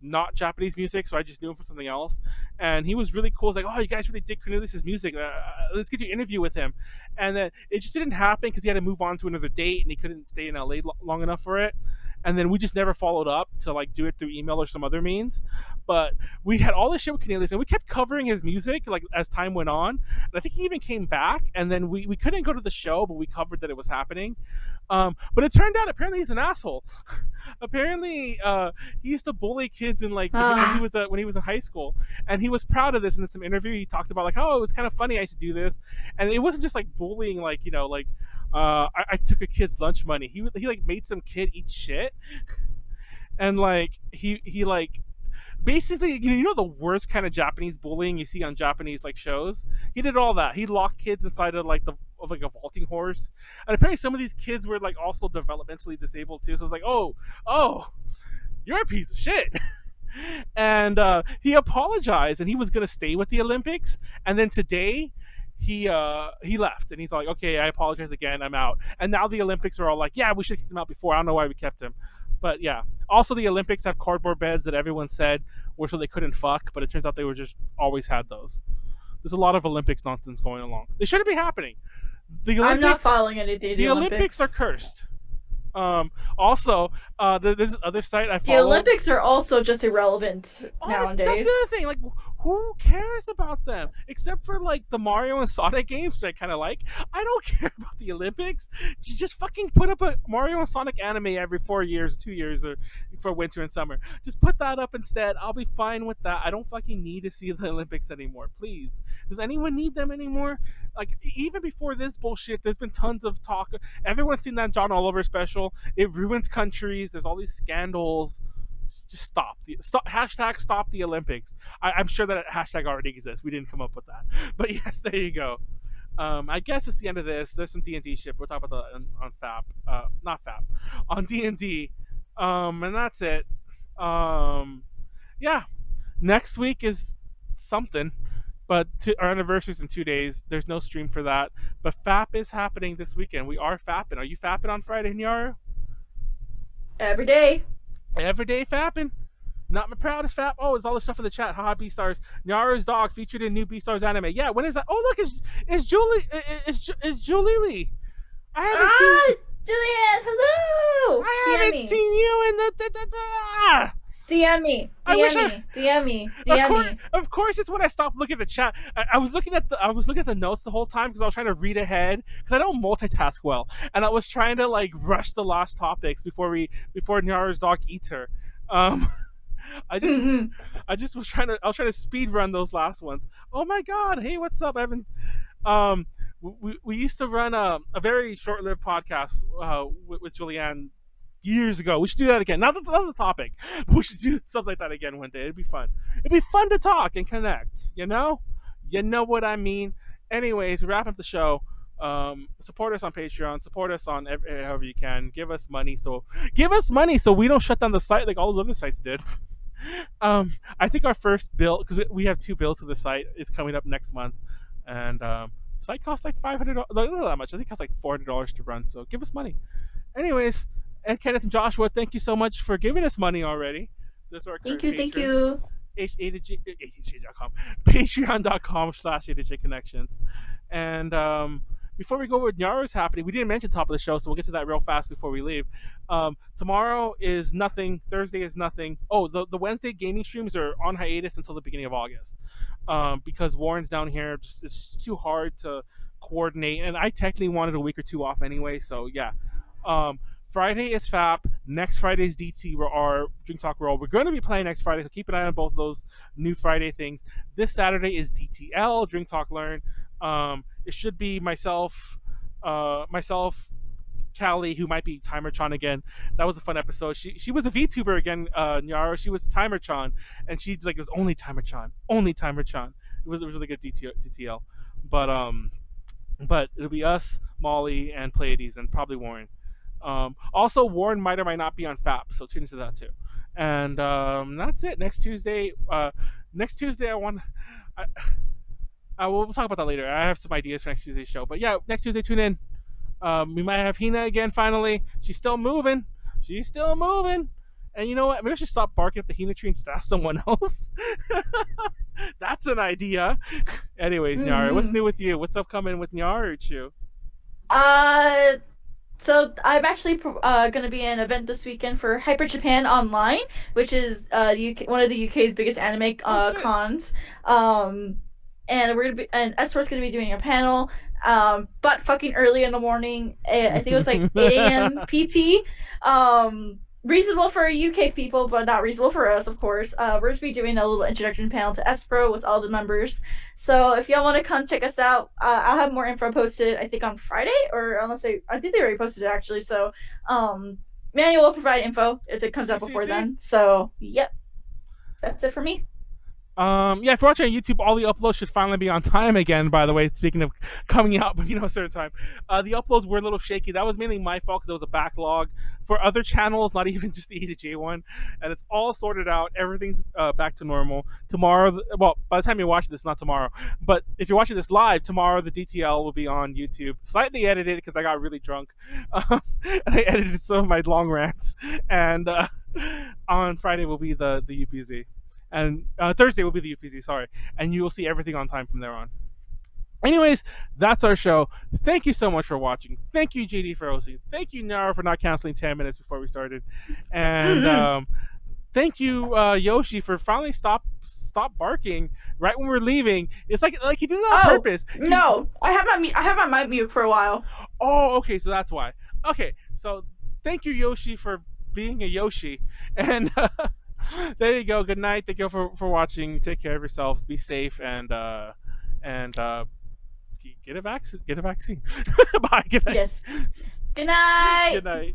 not Japanese music, so I just knew him for something else. And he was really cool. He's like, "Oh, you guys really dig Cornelius' music. Let's get you an interview with him." And then it just didn't happen because he had to move on to another date, and he couldn't stay in LA long enough for it. And then we just never followed up to like do it through email or some other means. But we had all this shit with Cornelius, and we kept covering his music like as time went on. And I think he even came back, and then we couldn't go to the show, but we covered that it was happening. But it turned out apparently he's an asshole. Apparently he used to bully kids in like when he was in high school, and he was proud of this. In some interview he talked about like, oh, it was kind of funny I used to do this, and it wasn't just like bullying, like, you know, like I took a kid's lunch money. He like made some kid eat shit, and like he like basically, you know the worst kind of Japanese bullying you see on Japanese like shows. He did all that. He locked kids inside of like a vaulting horse, and apparently some of these kids were like also developmentally disabled too. So it's like, oh, you're a piece of shit. And he apologized, and he was gonna stay with the Olympics. And then today, he left, and he's like, okay, I apologize again, I'm out. And now the Olympics are all like, yeah, we should have kept him out before. I don't know why we kept him. But yeah, also the Olympics have cardboard beds that everyone said were so they couldn't fuck, but it turns out they were just always had those. There's a lot of Olympics nonsense going along. They shouldn't be happening. I'm not following anything. The Olympics are cursed. Also, there's this other site I follow. The Olympics are also just irrelevant nowadays. That's the other thing. Like, who cares about them? Except for like the Mario and Sonic games, which I kind of like. I don't care about the Olympics. You just fucking put up a Mario and Sonic anime every 4 years, 2 years, or for winter and summer. Just put that up instead. I'll be fine with that. I don't fucking need to see the Olympics anymore. Please. Does anyone need them anymore? Like, even before this bullshit, there's been tons of talk. Everyone's seen that John Oliver special. It ruins countries. There's all these scandals. Just stop. Hashtag stop the Olympics. I'm sure that hashtag already exists. We didn't come up with that. But yes, there you go. I guess it's the end of this. There's some D&D shit. We'll talk about that on FAP. Not FAP. On D&D. And that's it. Yeah. Next week is something. But our anniversary's in 2 days. There's no stream for that. But FAP is happening this weekend. We are fapping. Are you fapping on Friday, Nyaru? Every day. Every day fapping. Not my proudest fap. Oh, it's all the stuff in the chat. Haha, Beastars. Nyaru's dog featured in new Beastars anime. Yeah, when is that? Oh, look, it's Julie. It's Julie Lee. I haven't seen. Julianne, hello. I haven't seen you in the. DM me. DM me. Of course, it's when I stopped looking at the chat. I was looking at the notes the whole time because I was trying to read ahead because I don't multitask well, and I was trying to like rush the last topics before Nyaru's dog eats her. I just was trying to speed run those last ones. Oh my god! Hey, what's up, Evan? We used to run a very short-lived podcast with Julianne years ago. We should do that again. Not the topic. We should do something like that again one day. It'd be fun. It'd be fun to talk and connect. You know what I mean. Anyways, wrap up the show. Support us on Patreon. Support us on however you can. Give us money so we don't shut down the site like all those other sites did. I think our first bill, because we have 2 bills to the site, is coming up next month, and Site costs like $500. Not that much. I think it costs like $400 to run. So give us money. Anyways, and Kenneth and Joshua, thank you so much for giving us money already. Those are our current Thank patrons. you. A2J.com, patreon.com/A2J Connections. And before we go with Nyaru's happening, we didn't mention top of the show, so we'll get to that real fast before we leave. Tomorrow is nothing. Thursday is nothing. Oh, the Wednesday gaming streams are on hiatus until the beginning of August, because Warren's down here. It's too hard to coordinate, and I technically wanted a week or two off anyway. So yeah. Friday is FAP. Next Friday's DT or Drink Talk Roll. We're going to be playing next Friday, so keep an eye on both of those new Friday things. This Saturday is DTL, Drink Talk Learn. It should be myself, Callie, who might be Timer-chan again. That was a fun episode. She was a VTuber again, Nyaru. She was Timer-chan, and she's like, it was only Timer-chan. Only Timer-chan. It was a really good DTL. But it'll be us, Molly, and Pleiades, and probably Warren. Also, Warren might or might not be on FAP, so tune into that too. And that's it. Next Tuesday, we'll talk about that later. I have some ideas for next Tuesday's show. But yeah, next Tuesday, tune in. We might have Hina again finally. She's still moving. And you know what? Maybe I should stop barking up the Hina tree and just ask someone else. That's an idea. Anyways, Nyaru, what's new with you? What's upcoming with Nyaru? So I'm actually going to be in an event this weekend for Hyper Japan Online, which is one of the UK's biggest anime cons. And Esper's going to be doing a panel, but fucking early in the morning. I think it was like 8 a.m. PT. Reasonable for UK people, but not reasonable for us, of course. We're going to be doing a little introduction panel to Espro with all the members. So if y'all want to come check us out, I'll have more info posted, I think, on Friday, or I think they already posted it, actually. So Manuel will provide info if it comes out before then. So, yep. That's it for me. Yeah, if you're watching on YouTube, all the uploads should finally be on time again, by the way, speaking of coming out, but a certain time. The uploads were a little shaky. That was mainly my fault because there was a backlog for other channels, not even just the A2J one. And it's all sorted out. Everything's back to normal. Tomorrow, well, by the time you're watching this, not tomorrow, but if you're watching this live, tomorrow the DTL will be on YouTube. Slightly edited because I got really drunk. And I edited some of my long rants. And on Friday will be the UPZ. And Thursday will be the UPZ, sorry. And you will see everything on time from there on. Anyways, that's our show. Thank you so much for watching. Thank you, JD, for hosting. Thank you, Nyaru, for not canceling 10 minutes before we started. And thank you, Yoshi, for finally stop barking right when we're leaving. It's like he did it on purpose. No, I have my mic mute for a while. Oh, okay, so that's why. Okay, so thank you, Yoshi, for being a Yoshi. And there you go. Good night. Thank you for watching. Take care of yourselves. Be safe and get a vaccine. Bye. Good night. Yes. Good night. Good night.